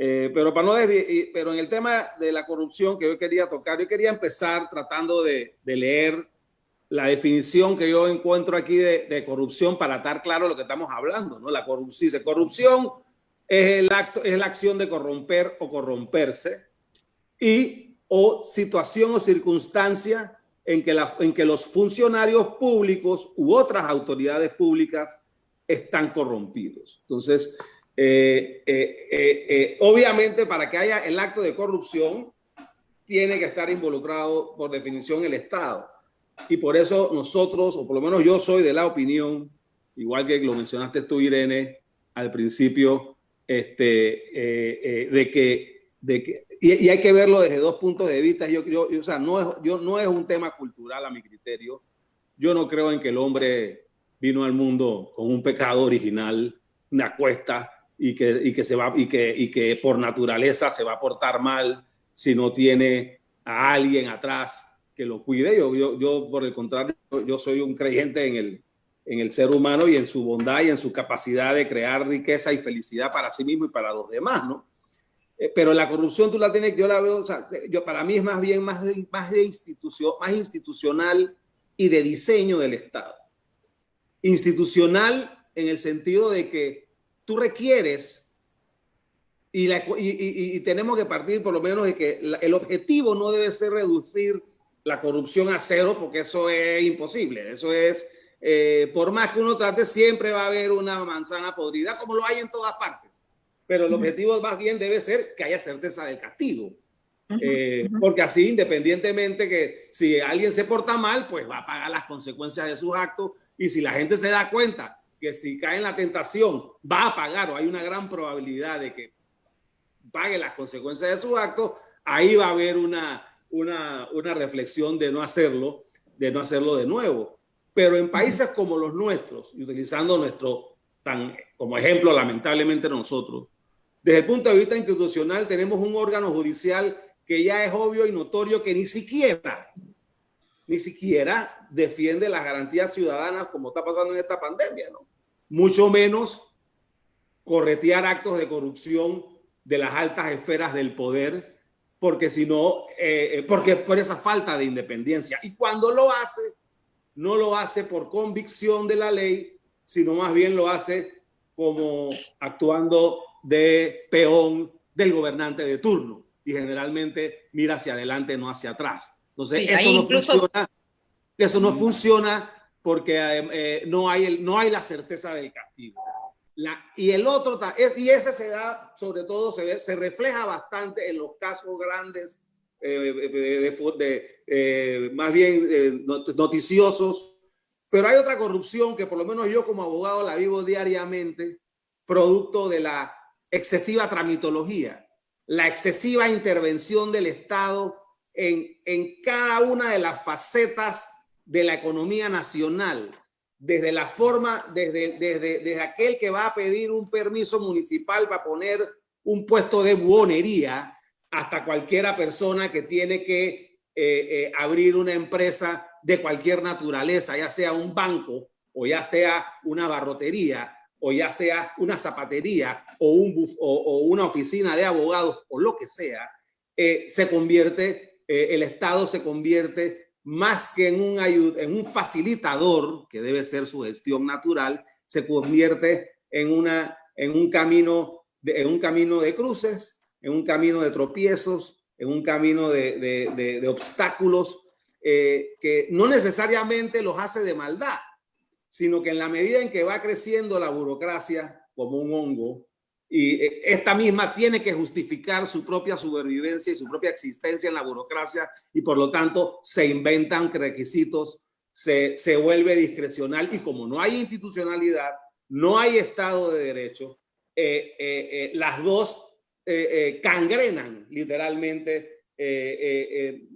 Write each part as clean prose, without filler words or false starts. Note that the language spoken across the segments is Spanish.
Pero en el tema de la corrupción que yo quería tocar, yo quería empezar tratando de leer la definición que yo encuentro aquí de corrupción para estar claro lo que estamos hablando, ¿no? La corrupción, dice, corrupción es la acción de corromper o corromperse y o situación o circunstancia en que los funcionarios públicos u otras autoridades públicas están corrompidos. Entonces, obviamente, para que haya el acto de corrupción, tiene que estar involucrado, por definición, el Estado. Y por eso nosotros, o por lo menos yo soy de la opinión, igual que lo mencionaste tú, Irene, al principio, de que y hay que verlo desde dos puntos de vista. O sea, no es un tema cultural a mi criterio. Yo no creo en que el hombre vino al mundo con un pecado original, una cuesta, y que por naturaleza se va a portar mal si no tiene a alguien atrás que lo cuide. Yo por el contrario, yo soy un creyente en el ser humano y en su bondad y en su capacidad de crear riqueza y felicidad para sí mismo y para los demás, ¿no? Pero la corrupción tú la tienes, yo la veo, o sea, para mí es más bien más institucional y de diseño del Estado. Institucional en el sentido de que tú requieres y tenemos que partir por lo menos de que el objetivo no debe ser reducir la corrupción a cero, porque eso es imposible. Eso es, por más que uno trate, siempre va a haber una manzana podrida, como lo hay en todas partes. Pero el objetivo más bien debe ser que haya certeza del castigo. Porque así, independientemente que si alguien se porta mal, pues va a pagar las consecuencias de sus actos. Y si la gente se da cuenta que si cae en la tentación va a pagar, o hay una gran probabilidad de que pague las consecuencias de sus actos, ahí va a haber una reflexión de no hacerlo de nuevo. Pero en países como los nuestros, y utilizando como ejemplo lamentablemente nosotros, desde el punto de vista institucional tenemos un órgano judicial que ya es obvio y notorio que ni siquiera defiende las garantías ciudadanas como está pasando en esta pandemia, ¿no? Mucho menos corretear actos de corrupción de las altas esferas del poder, porque si no, porque por esa falta de independencia. Y cuando lo hace, no lo hace por convicción de la ley, sino más bien lo hace como actuando de peón del gobernante de turno, y generalmente mira hacia adelante, no hacia atrás. Entonces, sí, eso no funciona porque no hay la certeza del castigo. Y ese se da, sobre todo, se refleja bastante en los casos grandes, más bien noticiosos. Pero hay otra corrupción que por lo menos yo como abogado la vivo diariamente, producto de la excesiva tramitología, la excesiva intervención del Estado en cada una de las facetas de la economía nacional, desde la forma, desde aquel que va a pedir un permiso municipal para poner un puesto de buhonería, hasta cualquiera persona que tiene que abrir una empresa de cualquier naturaleza, ya sea un banco, o ya sea una barrotería, o ya sea una zapatería, o una oficina de abogados, o lo que sea, el Estado se convierte más que en un facilitador, que debe ser su gestión natural, se convierte en un camino de cruces, en un camino de tropiezos, en un camino de obstáculos que no necesariamente los hace de maldad, sino que en la medida en que va creciendo la burocracia como un hongo, y esta misma tiene que justificar su propia supervivencia y su propia existencia en la burocracia, y por lo tanto se inventan requisitos, se vuelve discrecional, y como no hay institucionalidad, no hay Estado de Derecho, las dos cangrenan literalmente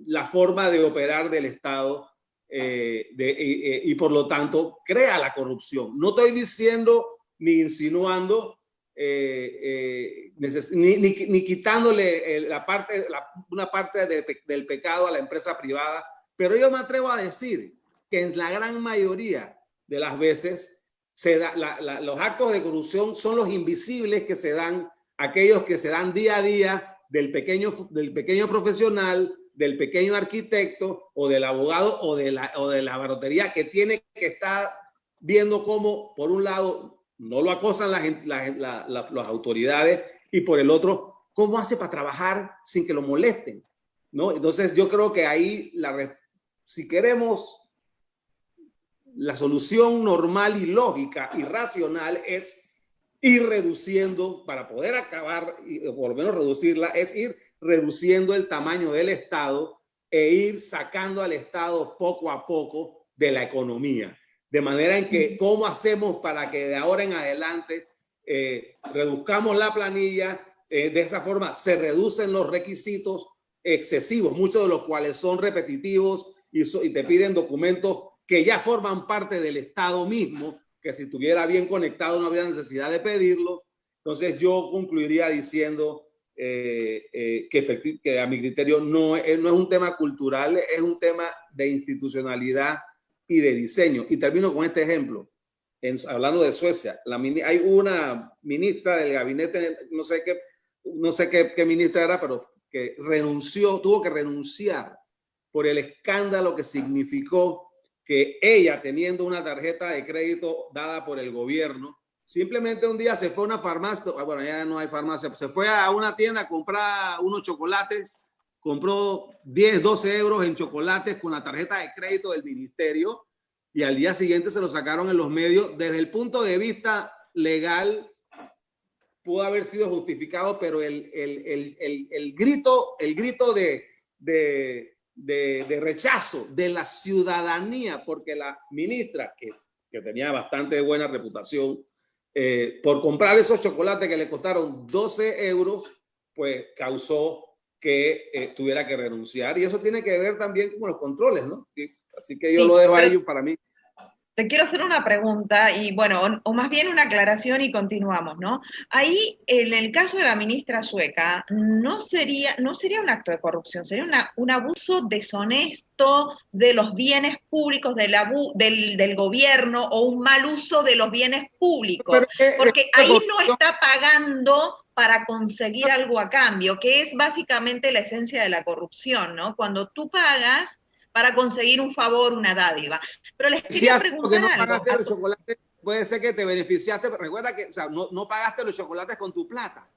la forma de operar del Estado, y por lo tanto crea la corrupción. No estoy diciendo ni insinuando ni quitándole una parte del pecado a la empresa privada, pero yo me atrevo a decir que en la gran mayoría de las veces los actos de corrupción son los invisibles que se dan aquellos que se dan día a día del pequeño profesional, del pequeño arquitecto o del abogado o de la barotería, que tiene que estar viendo cómo, por un lado, no lo acosan las autoridades, y por el otro, cómo hace para trabajar sin que lo molesten, ¿no? Entonces yo creo que ahí, si queremos la solución normal y lógica y racional, es ir reduciendo, para poder acabar, o por lo menos reducirla, es ir reduciendo el tamaño del Estado e ir sacando al Estado poco a poco de la economía. De manera en que, ¿cómo hacemos para que de ahora en adelante reduzcamos la planilla? De esa forma se reducen los requisitos excesivos, muchos de los cuales son repetitivos y te piden documentos que ya forman parte del Estado mismo, que si estuviera bien conectado no habría necesidad de pedirlo. Entonces yo concluiría diciendo que a mi criterio no es un tema cultural, es un tema de institucionalidad y de diseño. Y termino con este ejemplo. Hablando de Suecia, hay una ministra del gabinete, no sé qué ministra era, pero que tuvo que renunciar por el escándalo que significó que ella, teniendo una tarjeta de crédito dada por el gobierno, simplemente un día se fue a una farmacia, bueno, ya no hay farmacia, se fue a una tienda a comprar unos chocolates, compró 10, 12 euros en chocolates con la tarjeta de crédito del ministerio, y al día siguiente se lo sacaron en los medios. Desde el punto de vista legal pudo haber sido justificado, pero el grito de rechazo de la ciudadanía, porque la ministra, que tenía bastante buena reputación, por comprar esos chocolates que le costaron 12 euros, pues causó que tuviera que renunciar. Y eso tiene que ver también con los controles, ¿no? Así que yo lo dejo a ellos para mí. Te quiero hacer una pregunta, y bueno, o más bien una aclaración, y continuamos, ¿no? Ahí, en el caso de la ministra sueca, no sería un acto de corrupción, sería un abuso deshonesto de los bienes públicos del gobierno, o un mal uso de los bienes públicos, porque ahí no está pagando para conseguir algo a cambio, que es básicamente la esencia de la corrupción, ¿no? Cuando tú pagas para conseguir un favor, una dádiva. Pero les quería preguntar no pagaste algo. Los chocolates, puede ser que te beneficiaste, pero recuerda que, o sea, no pagaste los chocolates con tu plata.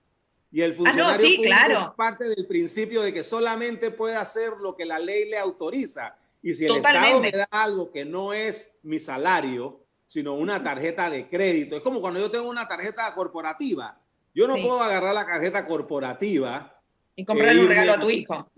Y el funcionario sí, claro, es parte del principio de que solamente puede hacer lo que la ley le autoriza. Y si el totalmente. Estado me da algo que no es mi salario, sino una tarjeta de crédito, es como cuando yo tengo una tarjeta corporativa. Yo no puedo agarrar la tarjeta corporativa y comprarle un regalo a tu hijo.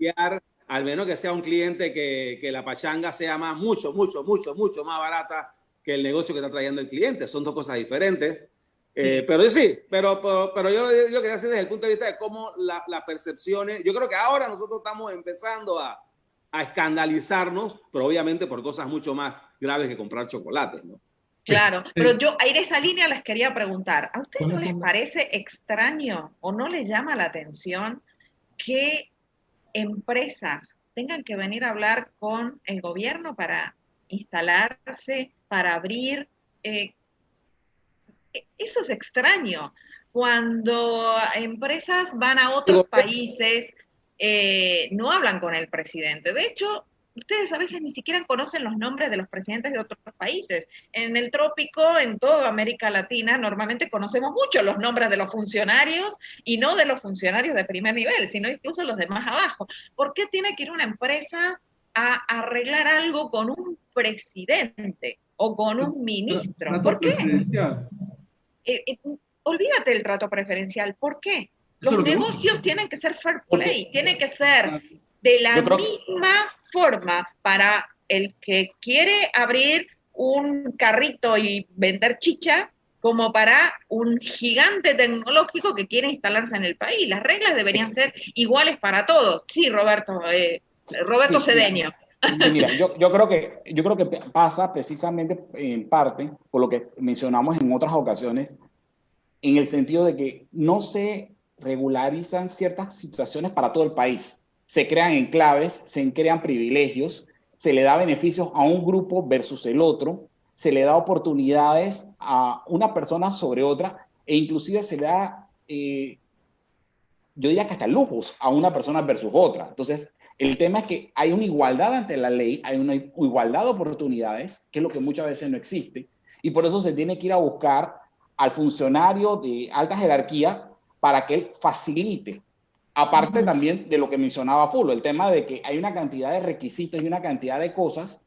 Al menos que sea un cliente que la pachanga sea mucho más barata que el negocio que está trayendo el cliente. Son dos cosas diferentes. Pero sí, pero yo quería decir desde el punto de vista de cómo las percepciones, yo creo que ahora nosotros estamos empezando a escandalizarnos, pero obviamente por cosas mucho más graves que comprar chocolates, ¿no? Claro, pero yo a esa línea les quería preguntar, ¿a ustedes no les parece extraño o no les llama la atención que empresas tengan que venir a hablar con el gobierno para instalarse, para abrir? Eso es extraño. Cuando empresas van a otros países, no hablan con el presidente. De hecho, ustedes a veces ni siquiera conocen los nombres de los presidentes de otros países. En el trópico, en toda América Latina, normalmente conocemos mucho los nombres de los funcionarios, y no de los funcionarios de primer nivel, sino incluso los de más abajo. ¿Por qué tiene que ir una empresa a arreglar algo con un presidente o con un ministro? ¿Por qué? Olvídate del trato preferencial. ¿Por qué? Los negocios tienen que ser fair play, tienen que ser de la misma forma para el que quiere abrir un carrito y vender chicha, como para un gigante tecnológico que quiere instalarse en el país. Las reglas deberían ser iguales para todos. Sí, Roberto Cedeño. Mira, yo creo que pasa precisamente en parte por lo que mencionamos en otras ocasiones, en el sentido de que no se regularizan ciertas situaciones para todo el país. Se crean enclaves, se crean privilegios, se le da beneficios a un grupo versus el otro, se le da oportunidades a una persona sobre otra, e inclusive se le da yo diría que hasta lujos a una persona versus otra. Entonces, el tema es que hay una igualdad ante la ley, hay una igualdad de oportunidades, que es lo que muchas veces no existe, y por eso se tiene que ir a buscar al funcionario de alta jerarquía para que él facilite. Aparte también de lo que mencionaba Fulo, el tema de que hay una cantidad de requisitos y una cantidad de cosas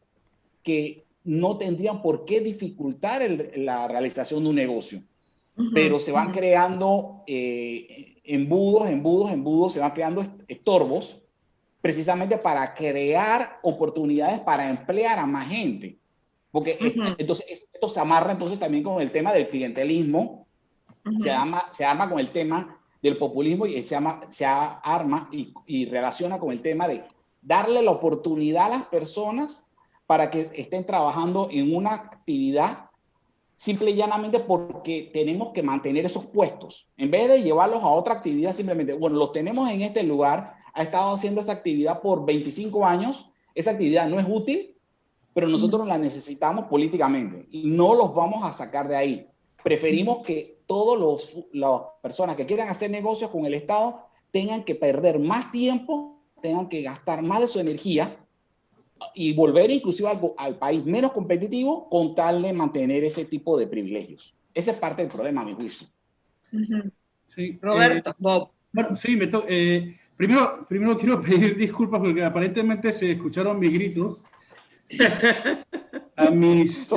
que no tendrían por qué dificultar la realización de un negocio. Pero se van creando embudos, se van creando estorbos precisamente para crear oportunidades para emplear a más gente. Porque entonces, esto se amarra entonces también con el tema del clientelismo, se arma con el tema del populismo y se arma y relaciona con el tema de darle la oportunidad a las personas para que estén trabajando en una actividad simple y llanamente porque tenemos que mantener esos puestos. En vez de llevarlos a otra actividad, simplemente, bueno, los tenemos en este lugar, ha estado haciendo esa actividad por 25 años, esa actividad no es útil, pero nosotros la necesitamos políticamente y no los vamos a sacar de ahí. Preferimos que todas las personas que quieran hacer negocios con el Estado tengan que perder más tiempo, tengan que gastar más de su energía y volver inclusive al país menos competitivo con tal de mantener ese tipo de privilegios. Ese es parte del problema, a mi juicio. Sí, Roberto, Bob. Bueno, sí, primero quiero pedir disculpas porque aparentemente se escucharon mis gritos a mis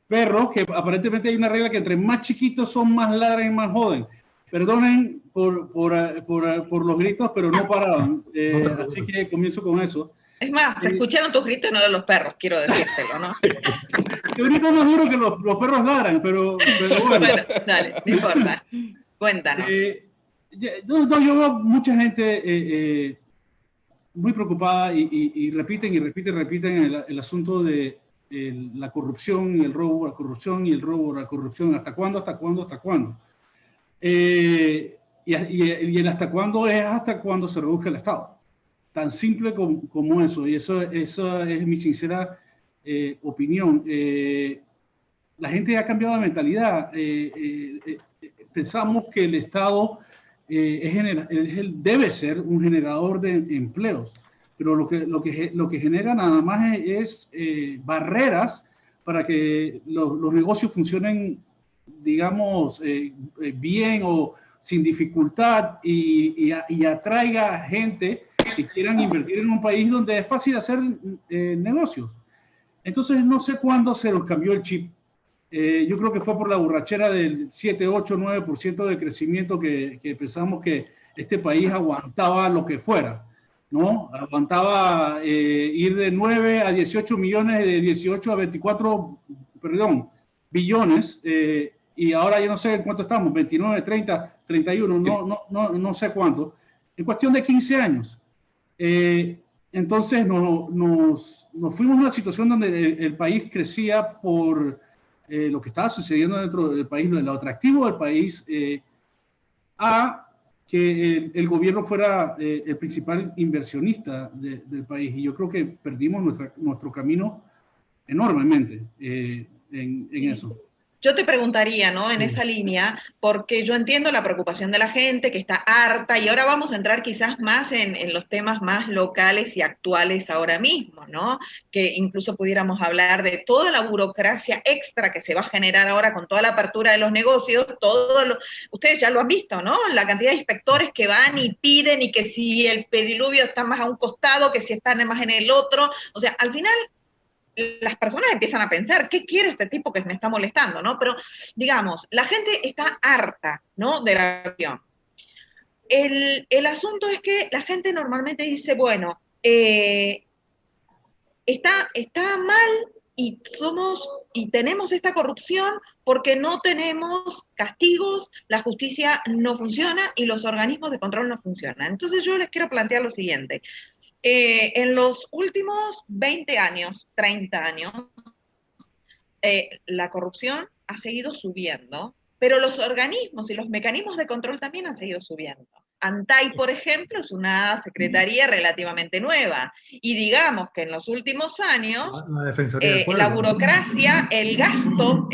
perros, que aparentemente hay una regla que entre más chiquitos son, más ladran y más joden. Perdonen por los gritos, pero no paraban. Así que comienzo con eso. Es más, se escucharon tus gritos y no de los perros, quiero decírtelo, ¿no? Yo grito más duro que los perros ladran, pero bueno. Bueno, dale, no importa. Cuéntanos. Yo veo mucha gente muy preocupada y repiten el asunto de la corrupción y el robo, la corrupción y el robo, la corrupción. ¿Hasta cuándo? ¿Hasta cuándo? ¿Hasta cuándo? Y el hasta cuándo es hasta cuando se reduzca el Estado. Tan simple como eso. Y eso es mi sincera opinión. La gente ha cambiado de mentalidad. Pensamos que el Estado debe ser un generador de empleos, pero lo que genera nada más es barreras para que los negocios funcionen, digamos, bien o sin dificultad y atraiga gente que quieran invertir en un país donde es fácil hacer negocios. Entonces no sé cuándo se nos cambió el chip. Yo creo que fue por la borrachera del 7, 8, 9% de crecimiento que pensamos que este país aguantaba lo que fuera, ¿no? Aguantaba ir de 9 a 18 millones, de 18 a 24, billones, y ahora yo no sé en cuánto estamos, 29, 30, 31, no sé cuánto, en cuestión de 15 años. Entonces nos fuimos a una situación donde el país crecía por lo que estaba sucediendo dentro del país, lo atractivo del país, a que el gobierno fuera el principal inversionista del país. Y yo creo que perdimos nuestro camino enormemente en eso. Yo te preguntaría, ¿no? En esa línea, porque yo entiendo la preocupación de la gente que está harta y ahora vamos a entrar quizás más en los temas más locales y actuales ahora mismo, ¿no? Que incluso pudiéramos hablar de toda la burocracia extra que se va a generar ahora con toda la apertura de los negocios, ustedes ya lo han visto, ¿no? La cantidad de inspectores que van y piden y que si el pediluvio está más a un costado, que si está más en el otro, o sea, al final las personas empiezan a pensar, ¿qué quiere este tipo que me está molestando, no? Pero, digamos, la gente está harta, ¿no? De la acción. El asunto es que la gente normalmente dice, bueno, está mal y tenemos esta corrupción porque no tenemos castigos, la justicia no funciona y los organismos de control no funcionan. Entonces yo les quiero plantear lo siguiente. En los últimos 20 años, 30 años, la corrupción ha seguido subiendo, pero los organismos y los mecanismos de control también han seguido subiendo. ANTAI, por ejemplo, es una secretaría relativamente nueva, y digamos que en los últimos años, la burocracia, el gasto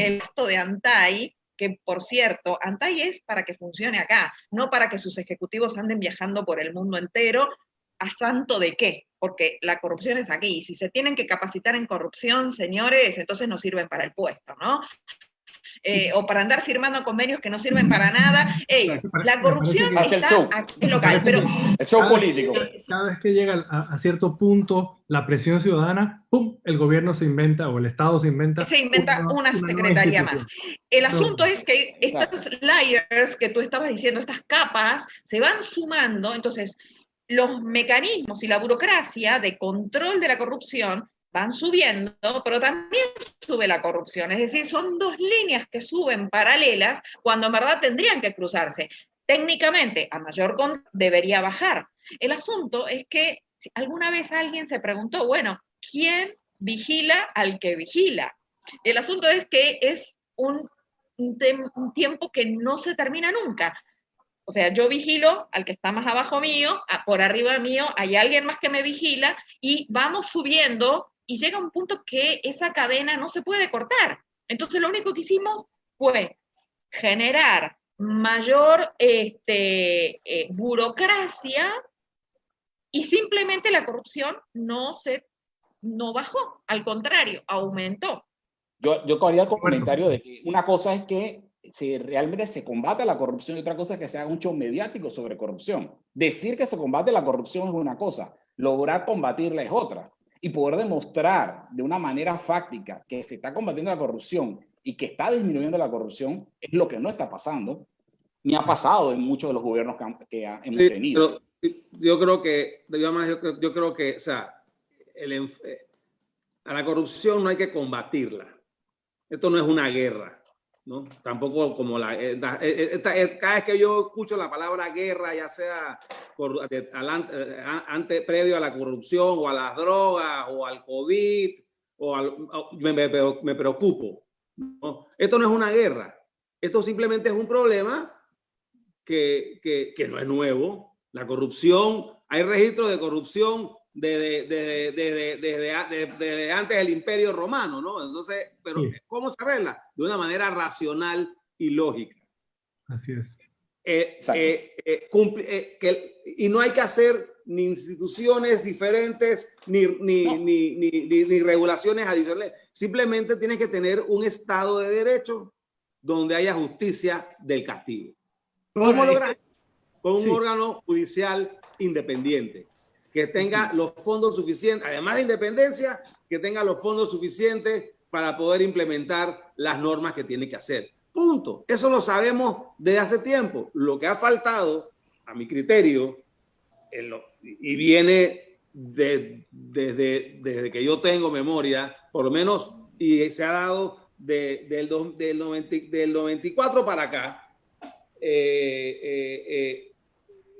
de ANTAI, que por cierto, ANTAI es para que funcione acá, no para que sus ejecutivos anden viajando por el mundo entero, ¿a santo de qué? Porque la corrupción es aquí, y si se tienen que capacitar en corrupción, señores, entonces no sirven para el puesto, ¿no? O para andar firmando convenios que no sirven para nada. La corrupción está aquí local, pero el show político. Cada vez que llega a cierto punto la presión ciudadana, ¡pum!, el gobierno se inventa, o el Estado se inventa una secretaría más. El asunto es que estas layers que tú estabas diciendo, estas capas, se van sumando, entonces los mecanismos y la burocracia de control de la corrupción van subiendo, pero también sube la corrupción. Es decir, son dos líneas que suben paralelas cuando en verdad tendrían que cruzarse. Técnicamente, a mayor control debería bajar. El asunto es que si alguna vez alguien se preguntó, bueno, ¿quién vigila al que vigila? El asunto es que es un tiempo que no se termina nunca. O sea, yo vigilo al que está más abajo mío, por arriba mío hay alguien más que me vigila, y vamos subiendo, y llega un punto que esa cadena no se puede cortar. Entonces lo único que hicimos fue generar mayor burocracia, y simplemente la corrupción no bajó, al contrario, aumentó. Yo haría el comentario de que una cosa es que realmente se combate la corrupción y otra cosa es que se haga un show mediático sobre corrupción. Decir que se combate la corrupción es una cosa, lograr combatirla es otra. Y poder demostrar de una manera fáctica que se está combatiendo la corrupción y que está disminuyendo la corrupción es lo que no está pasando, ni ha pasado en muchos de los gobiernos que hemos tenido. Pero yo creo que, o sea, a la corrupción no hay que combatirla. Esto no es una guerra, ¿no? Tampoco como cada vez que yo escucho la palabra guerra, ya sea previo a la corrupción o a las drogas o al COVID, me preocupo, ¿no? Esto no es una guerra. Esto simplemente es un problema que no es nuevo. La corrupción, hay registros de corrupción desde antes del Imperio Romano, ¿no? Entonces, pero sí. ¿Cómo se arregla? De una manera racional y lógica. Así es. Y no hay que hacer ni instituciones diferentes ni regulaciones adicionales. Simplemente tienes que tener un Estado de Derecho donde haya justicia del castigo. ¿Cómo lograr? Con un órgano judicial independiente, que tenga los fondos suficientes, además de independencia, que tenga los fondos suficientes para poder implementar las normas que tiene que hacer. Punto. Eso lo sabemos desde hace tiempo. Lo que ha faltado, a mi criterio, y viene desde que yo tengo memoria, por lo menos, y se ha dado del 94 para acá,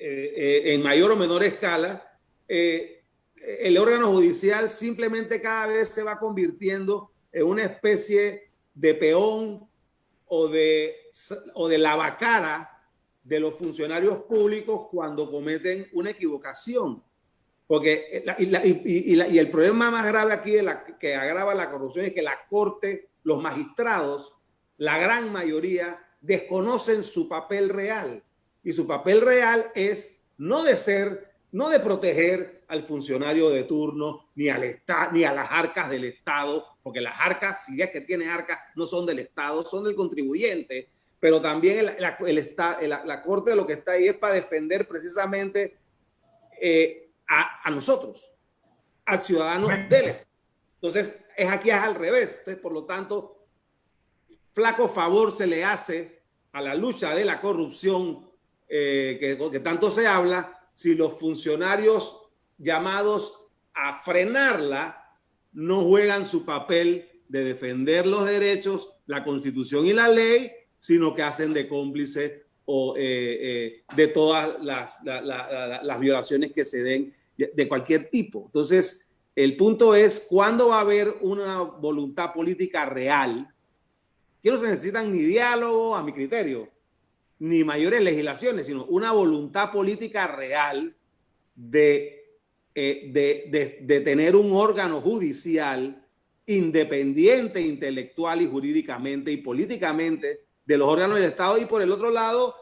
en mayor o menor escala, el órgano judicial simplemente cada vez se va convirtiendo en una especie de peón o de lavacara de los funcionarios públicos cuando cometen una equivocación. Porque y el problema más grave aquí que agrava la corrupción es que la Corte, los magistrados, la gran mayoría, desconocen su papel real. Y su papel real es no de proteger al funcionario de turno, ni a las arcas del Estado, porque las arcas, si es que tiene arcas, no son del Estado, son del contribuyente, pero también la Corte lo que está ahí es para defender precisamente a nosotros, al ciudadano del Estado. Entonces, aquí es al revés. Entonces, por lo tanto, flaco favor se le hace a la lucha de la corrupción que tanto se habla si los funcionarios llamados a frenarla no juegan su papel de defender los derechos, la Constitución y la ley, sino que hacen de cómplice de todas las violaciones que se den de cualquier tipo. Entonces, el punto es, ¿cuándo va a haber una voluntad política real? Que no se necesitan ni diálogo, a mi criterio, ni mayores legislaciones, sino una voluntad política real de tener un órgano judicial independiente, intelectual y jurídicamente y políticamente de los órganos del Estado y por el otro lado,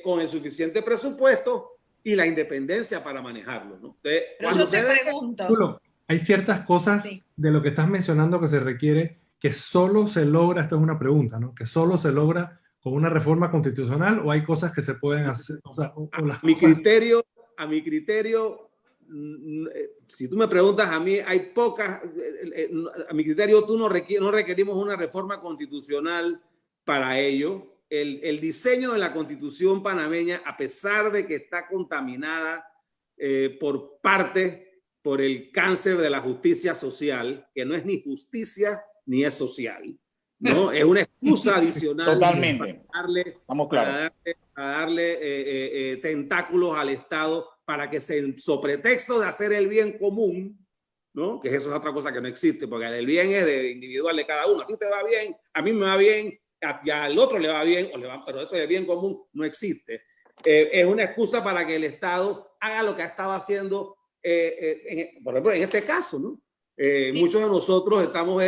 con el suficiente presupuesto y la independencia para manejarlo, ¿no? Entonces, Pero yo te pregunto. Hay ciertas cosas de lo que estás mencionando que se requiere que solo se logra, esto es una pregunta, ¿no? Que solo se logra con una reforma constitucional o hay cosas que se pueden hacer, o sea, a mi criterio, si tú me preguntas a mí, hay pocas, a mi criterio no requerimos una reforma constitucional para ello. El diseño de la Constitución panameña, a pesar de que está contaminada por el cáncer de la justicia social, que no es ni justicia ni es social, ¿no? Es una excusa adicional. Totalmente. Para darle tentáculos al Estado para que sobre pretexto de hacer el bien común, ¿no? Que eso es otra cosa que no existe, porque el bien es de individual de cada uno. A ti te va bien, a mí me va bien, ya al otro le va bien, pero eso de bien común no existe. Es una excusa para que el Estado haga lo que ha estado haciendo, por ejemplo, en este caso, ¿no? Muchos de nosotros estamos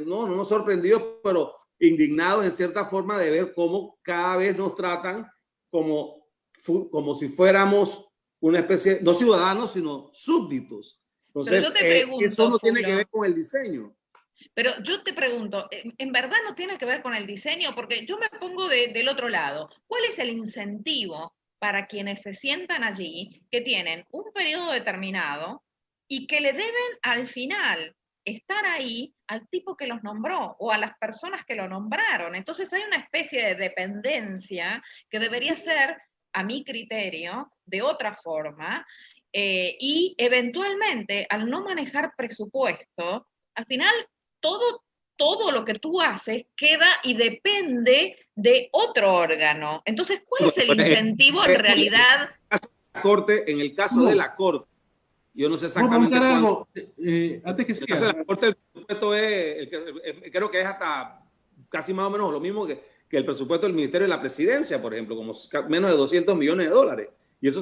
no sorprendidos, pero indignados en cierta forma de ver cómo cada vez nos tratan como si fuéramos una especie, no ciudadanos, sino súbditos. Entonces, eso no tiene que ver con el diseño. Pero yo te pregunto, ¿en verdad no tiene que ver con el diseño? Porque yo me pongo del otro lado. ¿Cuál es el incentivo para quienes se sientan allí, que tienen un periodo determinado y que le deben al final estar ahí al tipo que los nombró o a las personas que lo nombraron? Entonces hay una especie de dependencia que debería ser, a mi criterio, de otra forma, y eventualmente, al no manejar presupuesto, al final todo lo que tú haces queda y depende de otro órgano. Entonces, ¿cuál es el incentivo en realidad? En el caso de la Corte, yo no sé exactamente algo, antes que siga. La Corte, el presupuesto creo que es hasta casi más o menos lo mismo que el presupuesto del Ministerio de la Presidencia, por ejemplo, como menos de $200 millones. Y eso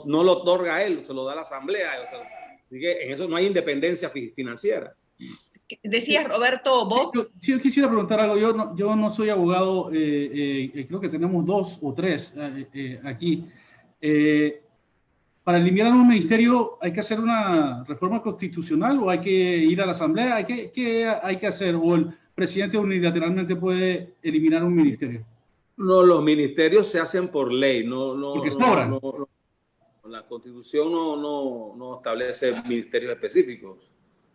no lo otorga él, se lo da la Asamblea. O sea, así que en eso no hay independencia financiera. Decías, Roberto, vos. Yo quisiera preguntar algo. Yo no soy abogado, creo que tenemos 2 o 3 aquí. Para eliminar un ministerio, ¿hay que hacer una reforma constitucional o hay que ir a la Asamblea? ¿Qué hay que hacer? ¿O el presidente unilateralmente puede eliminar un ministerio? No, los ministerios se hacen por ley. Porque sobran. La Constitución no establece ministerios específicos.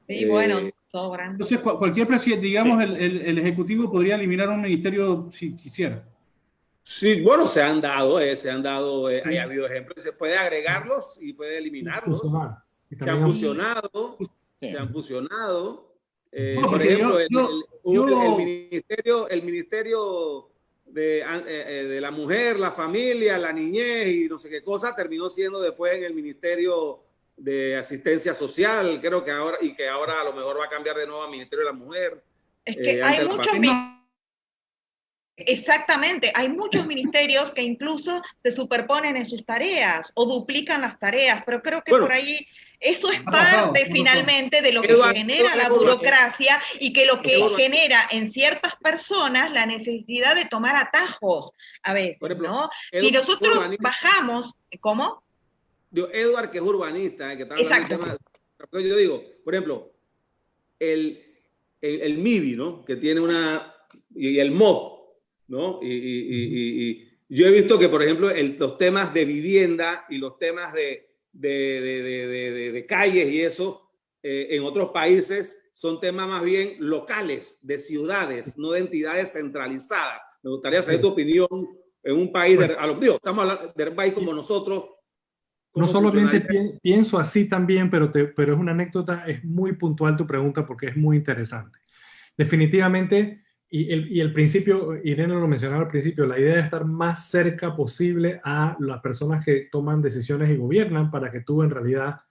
Sí, bueno, sobran. Entonces, cualquier presidente, digamos, el Ejecutivo podría eliminar un ministerio si quisiera. Sí, bueno, se han dado, ha habido ejemplos, se puede agregarlos y puede eliminarlos. Se han fusionado. Por ejemplo, el ministerio de la mujer, la familia, la niñez y no sé qué cosa terminó siendo después en el Ministerio de Asistencia Social, creo que ahora a lo mejor va a cambiar de nuevo al Ministerio de la Mujer. Es que hay muchos Exactamente, hay muchos ministerios que incluso se superponen en sus tareas o duplican las tareas, pero creo que por ahí eso es parte finalmente de lo que genera la burocracia y que lo que genera en ciertas personas la necesidad de tomar atajos a veces, ¿no? Si nosotros bajamos, ¿cómo? Edward, que es urbanista, que está hablando del tema. Yo digo, por ejemplo, el MIBI, ¿no? Que tiene y el MOB, ¿no? Y yo he visto que, por ejemplo, los temas de vivienda y los temas de calles y eso, en otros países son temas más bien locales, de ciudades, no de entidades centralizadas. Me gustaría saber tu opinión en un país, estamos hablando de un país como nosotros. No solamente pienso así también, pero es una anécdota, es muy puntual tu pregunta porque es muy interesante. Definitivamente, y el principio, Irene lo mencionaba al principio, la idea de estar más cerca posible a las personas que toman decisiones y gobiernan para que tú en realidad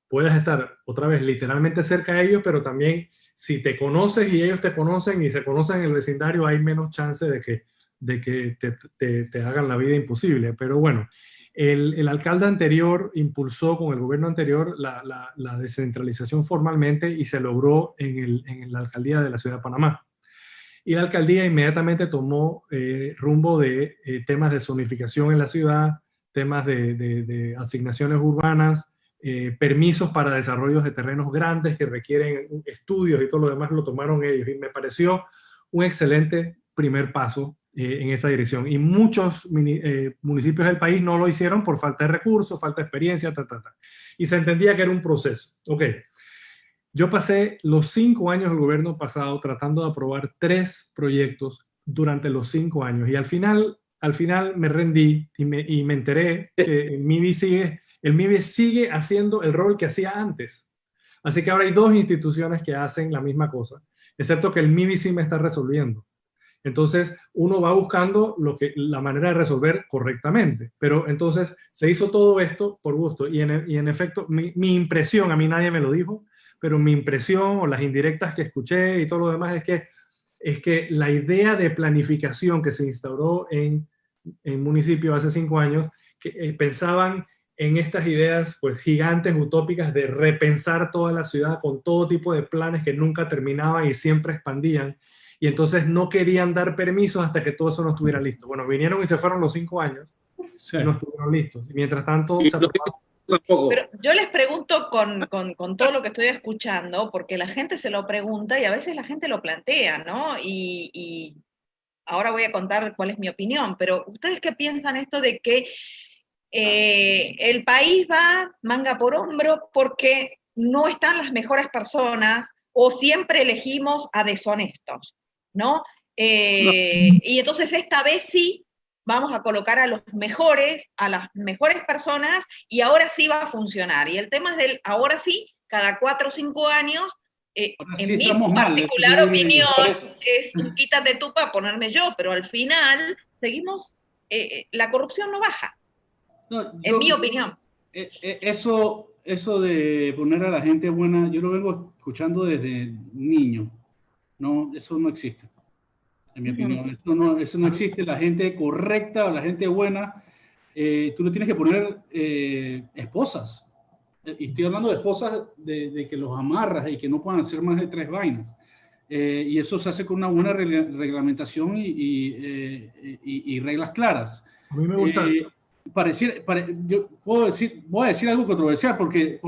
puedas estar otra vez literalmente cerca de ellos, pero también si te conoces y ellos te conocen y se conocen en el vecindario, hay menos chance de que te hagan la vida imposible. Pero bueno, el alcalde anterior impulsó con el gobierno anterior la descentralización formalmente y se logró en la alcaldía de la ciudad de Panamá. y la alcaldía inmediatamente tomó rumbo de temas de zonificación en la ciudad, temas de asignaciones urbanas, permisos para desarrollos de terrenos grandes que requieren estudios y todo lo demás lo tomaron ellos. Y me pareció un excelente primer paso en esa dirección. Y muchos municipios del país no lo hicieron por falta de recursos, falta de experiencia, y se entendía que era un proceso. Ok. Yo pasé los 5 años del gobierno pasado tratando de aprobar 3 proyectos durante los 5 años y al final me rendí y me enteré que el MIBI sigue haciendo el rol que hacía antes. Así que ahora hay 2 instituciones que hacen la misma cosa, excepto que el MIBI sí me está resolviendo. Entonces, uno va buscando la manera de resolver correctamente. Pero entonces, se hizo todo esto por gusto. Y en efecto, mi impresión, a mí nadie me lo dijo, pero mi impresión o las indirectas que escuché y todo lo demás es que la idea de planificación que se instauró en municipios hace 5 años, que pensaban en estas ideas pues gigantes, utópicas, de repensar toda la ciudad con todo tipo de planes que nunca terminaban y siempre expandían. Y entonces no querían dar permisos hasta que todo eso no estuviera listo. Bueno, vinieron y se fueron los 5 años y no estuvieron listos. Y mientras tanto, se aprobaron. Pero yo les pregunto con todo lo que estoy escuchando, porque la gente se lo pregunta y a veces la gente lo plantea, ¿no? Y ahora voy a contar cuál es mi opinión, pero ¿ustedes qué piensan esto de que el país va manga por hombro porque no están las mejores personas o siempre elegimos a deshonestos, ¿no? Y entonces esta vez sí vamos a colocar a los mejores, a las mejores personas y ahora sí va a funcionar. Y el tema es del ahora sí, cada 4 o 5 años, en mi particular opinión, es un quítate tú para ponerme yo, pero al final seguimos, la corrupción no baja, en mi opinión. Eso de poner a la gente buena, yo lo vengo escuchando desde niño. No, eso no existe, en mi opinión. Eso no existe. La gente correcta o la gente buena, tú le tienes que poner esposas. Y estoy hablando de esposas de que los amarras y que no puedan hacer más de 3 vainas. Y eso se hace con una buena reglamentación y reglas claras. A mí me gusta. Yo voy a decir algo controversial porque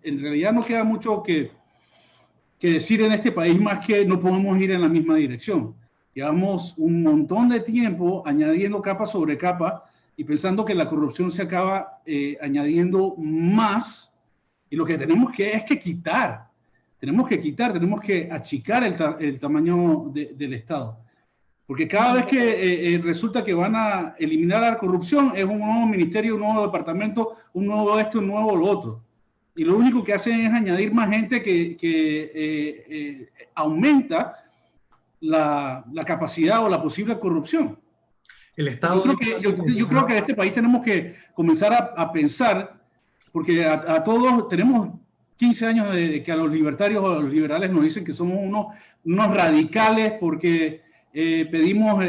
en realidad no queda mucho que decir en este país más que no podemos ir en la misma dirección. Llevamos un montón de tiempo añadiendo capa sobre capa y pensando que la corrupción se acaba añadiendo más, y lo que tenemos que quitar, tenemos que achicar el tamaño del Estado. Porque cada vez que resulta que van a eliminar la corrupción, es un nuevo ministerio, un nuevo departamento, un nuevo esto, un nuevo lo otro. Y lo único que hacen es añadir más gente que aumenta la capacidad o la posible corrupción. El Estado. Yo creo que en este país tenemos que comenzar a pensar, porque a todos tenemos 15 años de que a los libertarios o a los liberales nos dicen que somos unos radicales porque pedimos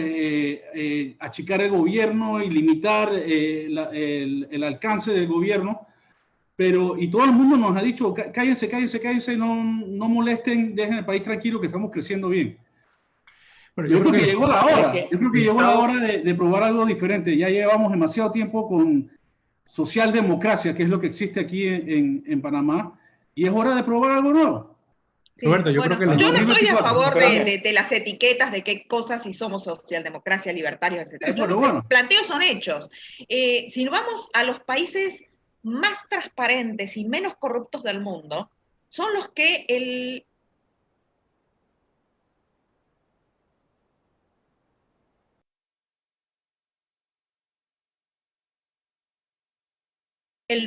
achicar el gobierno y limitar el alcance del gobierno, y todo el mundo nos ha dicho, cállense, no molesten, dejen el país tranquilo que estamos creciendo bien. Pero yo creo que llegó la hora, la hora de probar algo diferente. Ya llevamos demasiado tiempo con socialdemocracia, que es lo que existe aquí en Panamá, y es hora de probar algo nuevo. Sí, Roberto, yo no estoy a favor de las etiquetas de qué cosas si somos socialdemocracia, libertarios, etc. Los planteos son hechos. Si nos vamos a los países más transparentes y menos corruptos del mundo, son los que el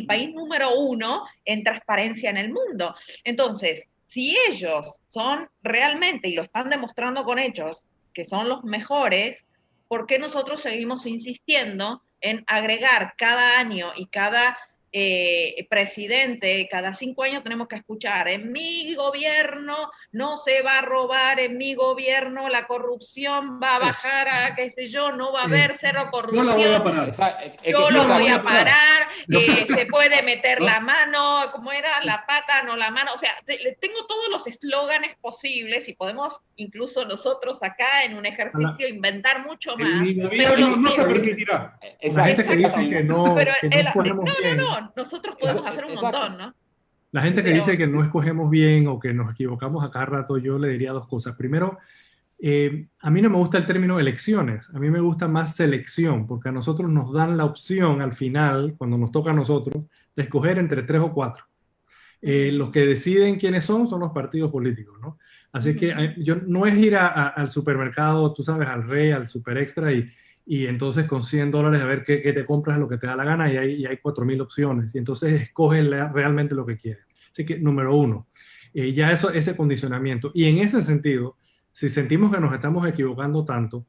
país número 1 en transparencia en el mundo. Entonces, si ellos son realmente, y lo están demostrando con hechos, que son los mejores, ¿por qué nosotros seguimos insistiendo en agregar cada año y cada presidente, cada 5 años tenemos que escuchar, en mi gobierno no se va a robar, en mi gobierno la corrupción va a bajar a, qué sé yo, no va a haber cero corrupción. Yo la voy a parar. Yo lo voy a parar, se puede meter la mano, ¿cómo era? La pata, no la mano. O sea, tengo todos los eslóganes posibles y podemos incluso nosotros acá en un ejercicio inventar mucho más. Mi gobierno no se permitirá. La gente que dice que no, nosotros podemos hacer un montón, ¿no? La gente que dice que no escogemos bien o que nos equivocamos a cada rato, yo le diría dos cosas. Primero, a mí no me gusta el término elecciones, a mí me gusta más selección, porque a nosotros nos dan la opción al final, cuando nos toca a nosotros, de escoger entre 3 o 4. Los que deciden quiénes son los partidos políticos, ¿no? Así que yo no es ir al supermercado, tú sabes, al Rey, al Super Extra y entonces con $100 a ver qué te compras, lo que te da la gana, y hay 4.000 opciones, y entonces escoges realmente lo que quieres. Así que, número 1, ya ese condicionamiento. Y en ese sentido, si sentimos que nos estamos equivocando tanto,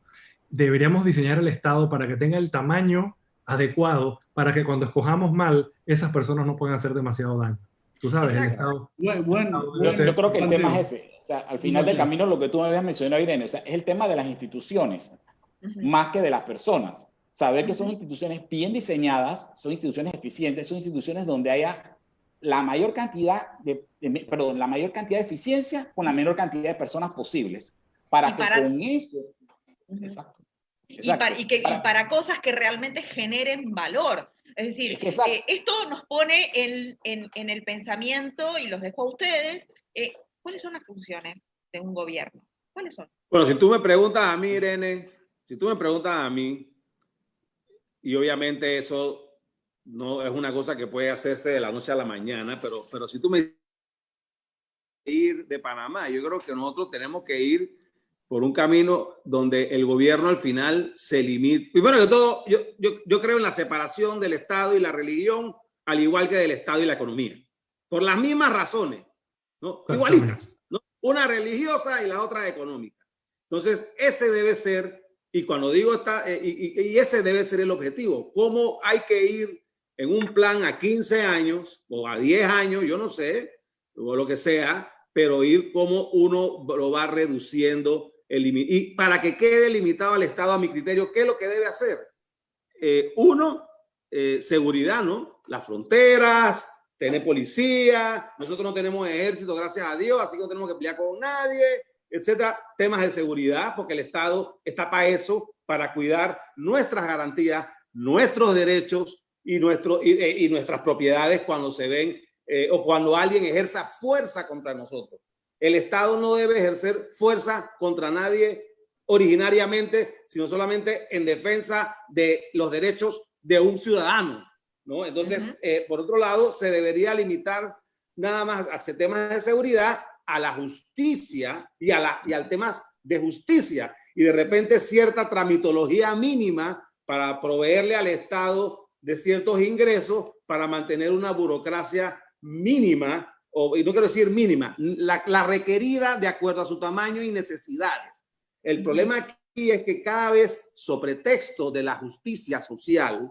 deberíamos diseñar el Estado para que tenga el tamaño adecuado para que cuando escojamos mal, esas personas no puedan hacer demasiado daño. Tú sabes, el Estado... Yo creo que el tema es ese. O sea, al final del camino, lo que tú me habías mencionado, Irene, o sea, es el tema de las instituciones, más que de las personas. Saber que son instituciones bien diseñadas, son instituciones eficientes, son instituciones donde haya la mayor cantidad la mayor cantidad de eficiencia con la menor cantidad de personas posibles. Para con eso... Exacto. Y para cosas que realmente generen valor. Es decir, esto nos pone en el pensamiento, y los dejo a ustedes, ¿cuáles son las funciones de un gobierno? ¿Cuáles son? Bueno, si tú me preguntas a mí, Irene, si tú me preguntas a mí, y obviamente eso no es una cosa que puede hacerse de la noche a la mañana, pero si tú me ir de Panamá, yo creo que nosotros tenemos que ir por un camino donde el gobierno al final se limite. Primero que todo, yo creo en la separación del Estado y la religión, al igual que del Estado y la economía, por las mismas razones, ¿no? Igualitas, ¿no? Una religiosa y la otra económica. Entonces, ese debe ser, y cuando digo y ese debe ser el objetivo. ¿Cómo hay que ir en un plan a 15 años o a 10 años, yo no sé, o lo que sea, pero ir como uno lo va reduciendo y para que quede limitado al Estado, a mi criterio, ¿qué es lo que debe hacer? Seguridad, ¿no? Las fronteras, tener policía, nosotros no tenemos ejército, gracias a Dios, así que no tenemos que pelear con nadie, etcétera. Temas de seguridad, porque el Estado está para eso, para cuidar nuestras garantías, nuestros derechos y nuestras propiedades cuando se ven o cuando alguien ejerza fuerza contra nosotros. El Estado no debe ejercer fuerza contra nadie originariamente, sino solamente en defensa de los derechos de un ciudadano, ¿no? Entonces, por otro lado, se debería limitar nada más a temas de seguridad, a la justicia y al temas de justicia, y de repente cierta tramitología mínima para proveerle al Estado de ciertos ingresos para mantener una burocracia mínima, y no quiero decir mínima, la requerida de acuerdo a su tamaño y necesidades. El problema aquí es que cada vez, sobre texto de la justicia social,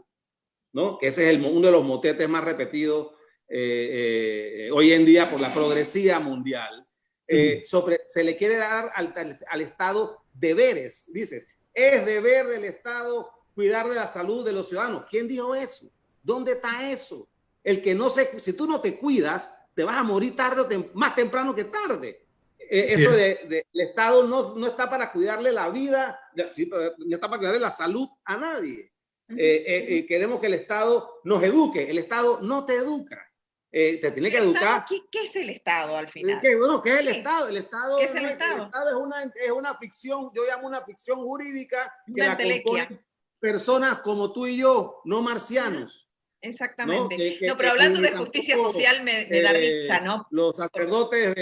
¿no? Que ese es uno de los motetes más repetidos hoy en día por la progresía mundial, se le quiere dar al Estado deberes. Dices, es deber del Estado cuidar de la salud de los ciudadanos. ¿Quién dijo eso? ¿Dónde está eso? Si tú no te cuidas, te vas a morir más temprano que tarde. Eso el Estado no está para cuidarle la vida, no está para cuidarle la salud a nadie. Queremos que el Estado nos eduque. El Estado no te educa. Te tiene que educar. ¿Qué es el Estado al final? ¿Qué es el Estado? El Estado, ¿Qué es el Estado? El Estado es una ficción, yo llamo una ficción jurídica que la componen personas como tú y yo, no marcianos. Exactamente. No, pero hablando de justicia social me da risa, ¿no? Los sacerdotes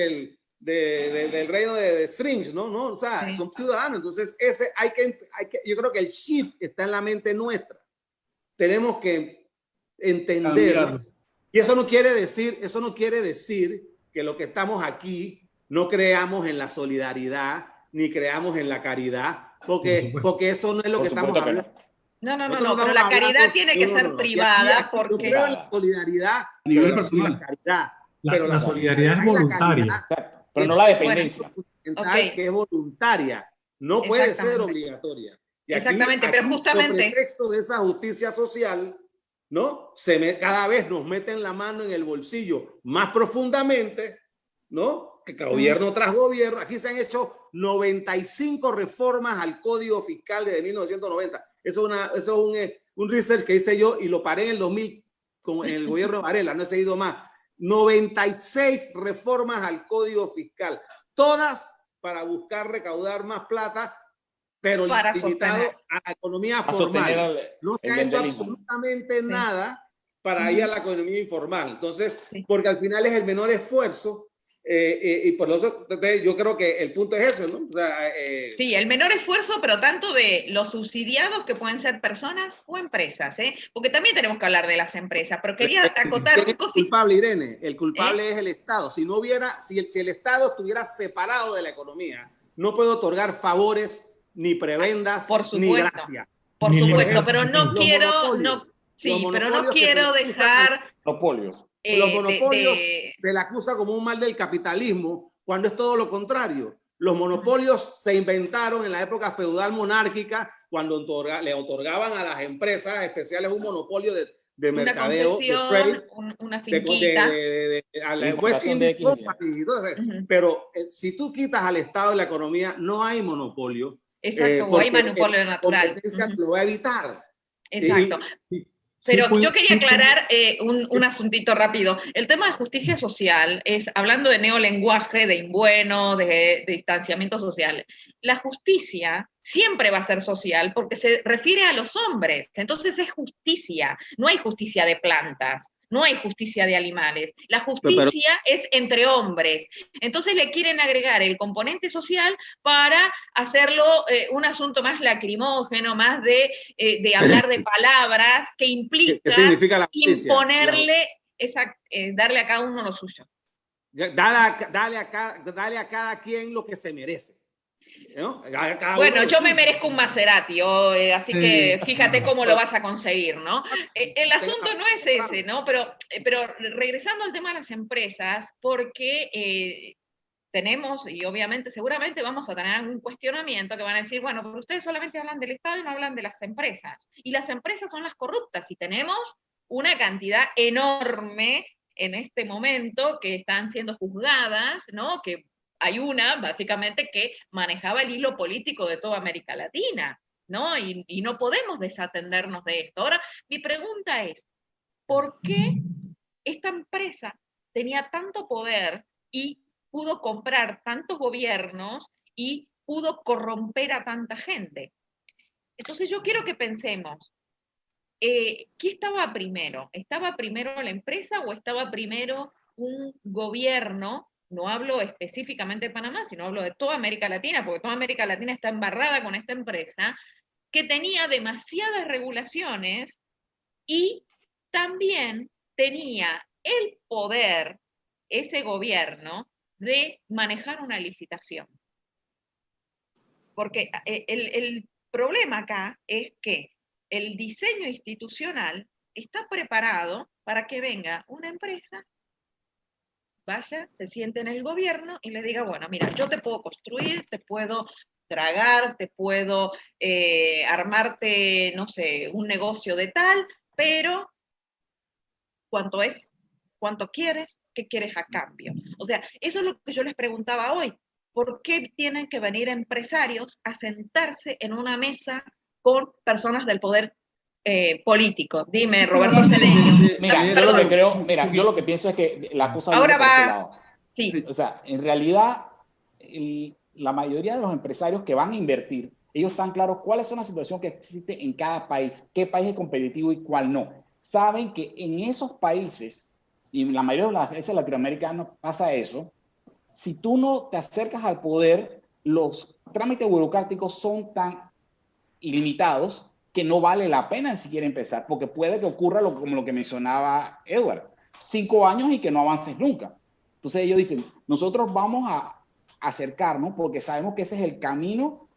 del reino de Strings, ¿no? O sea, son ciudadanos. Entonces, yo creo que el shift está en la mente nuestra. Tenemos que entender. Y eso no quiere decir que lo que estamos aquí no creamos en la solidaridad ni creamos en la caridad, porque eso no es lo que estamos hablando. pero la caridad tiene que ser privada porque... Yo creo en la solidaridad A nivel pero personal. la caridad. La solidaridad es voluntaria. Pero no la dependencia. Ok. Que es voluntaria, no puede ser obligatoria. Y Exactamente, pero justamente... sobre texto de esa justicia social, ¿no? Cada vez nos meten la mano en el bolsillo más profundamente, ¿no? Que gobierno tras gobierno. Aquí se han hecho 95 reformas al Código Fiscal desde 1990. Eso es un research que hice yo y lo paré en el 2000 en el gobierno de Varela, no he seguido más. 96 reformas al Código Fiscal, todas para buscar recaudar más plata, pero para limitado sostener a la economía formal. No se ha hecho absolutamente nada para ir a la economía informal. Entonces, porque al final es el menor esfuerzo. Y por eso yo creo que el punto es ese, ¿no? O sea, sí, el menor esfuerzo, pero tanto de los subsidiados que pueden ser personas o empresas, ¿eh? Porque también tenemos que hablar de las empresas, pero quería acotar un cosito. El culpable, Irene, el culpable es el Estado. Si el Estado estuviera separado de la economía, no puede otorgar favores, ni prebendas, ni gracias. Por supuesto, pero no quiero dejar... Monopolios. Los monopolios se le acusa como un mal del capitalismo, cuando es todo lo contrario. Los monopolios se inventaron en la época feudal monárquica, cuando le otorgaban a las empresas especiales un monopolio de mercadeo, de trade, una finquita. A la West Indies Company. Pero si tú quitas al Estado de la economía, no hay monopolio. Exacto, o hay monopolio natural. Competencia lo va a evitar. Exacto. Pero yo quería aclarar un asuntito rápido. El tema de justicia social es, hablando de neolenguaje, de imbueno, de distanciamiento social, la justicia siempre va a ser social porque se refiere a los hombres. Entonces es justicia, no hay justicia de plantas. No hay justicia de animales. La justicia es entre hombres. Entonces le quieren agregar el componente social para hacerlo un asunto más lacrimógeno, más de hablar de palabras que implica ¿Qué significa la justicia? Imponerle, darle a cada uno lo suyo. Dale a cada quien lo que se merece. ¿No? Bueno, yo me merezco un Maserati, así que fíjate cómo lo vas a conseguir, ¿no? El asunto no es ese, ¿no? Pero regresando al tema de las empresas, porque tenemos, y obviamente seguramente vamos a tener un cuestionamiento que van a decir, bueno, pero ustedes solamente hablan del Estado y no hablan de las empresas. Y las empresas son las corruptas, y tenemos una cantidad enorme en este momento que están siendo juzgadas, ¿no? Que hay una, básicamente, que manejaba el hilo político de toda América Latina, ¿no? Y no podemos desatendernos de esto. Ahora, mi pregunta es, ¿por qué esta empresa tenía tanto poder y pudo comprar tantos gobiernos y pudo corromper a tanta gente? Entonces yo quiero que pensemos, ¿qué estaba primero? ¿Estaba primero la empresa o estaba primero un gobierno? No hablo específicamente de Panamá, sino hablo de toda América Latina, porque toda América Latina está embarrada con esta empresa, que tenía demasiadas regulaciones y también tenía el poder, ese gobierno, de manejar una licitación. Porque el problema acá es que el diseño institucional está preparado para que venga una empresa, vaya, se siente en el gobierno y le diga, bueno, mira, yo te puedo construir, te puedo tragar, te puedo armarte, no sé, un negocio de tal, pero ¿cuánto es? ¿Cuánto quieres? ¿Qué quieres a cambio? O sea, eso es lo que yo les preguntaba hoy. ¿Por qué tienen que venir empresarios a sentarse en una mesa con personas del poder político? Dime, Roberto Cedeño. Yo lo que pienso es que la cosa ahora va. Sí. O sea, en realidad, la mayoría de los empresarios que van a invertir, ellos están claros cuáles son las situaciones que existen en cada país, qué país es competitivo y cuál no. Saben que en esos países, y la mayoría de las veces latinoamericanos pasa eso, si tú no te acercas al poder, los trámites burocráticos son tan ilimitados que no vale la pena ni siquiera empezar, porque puede que ocurra como lo que mencionaba Edward, 5 años y que no avances nunca. Entonces ellos dicen, nosotros vamos a acercarnos porque sabemos que ese es el camino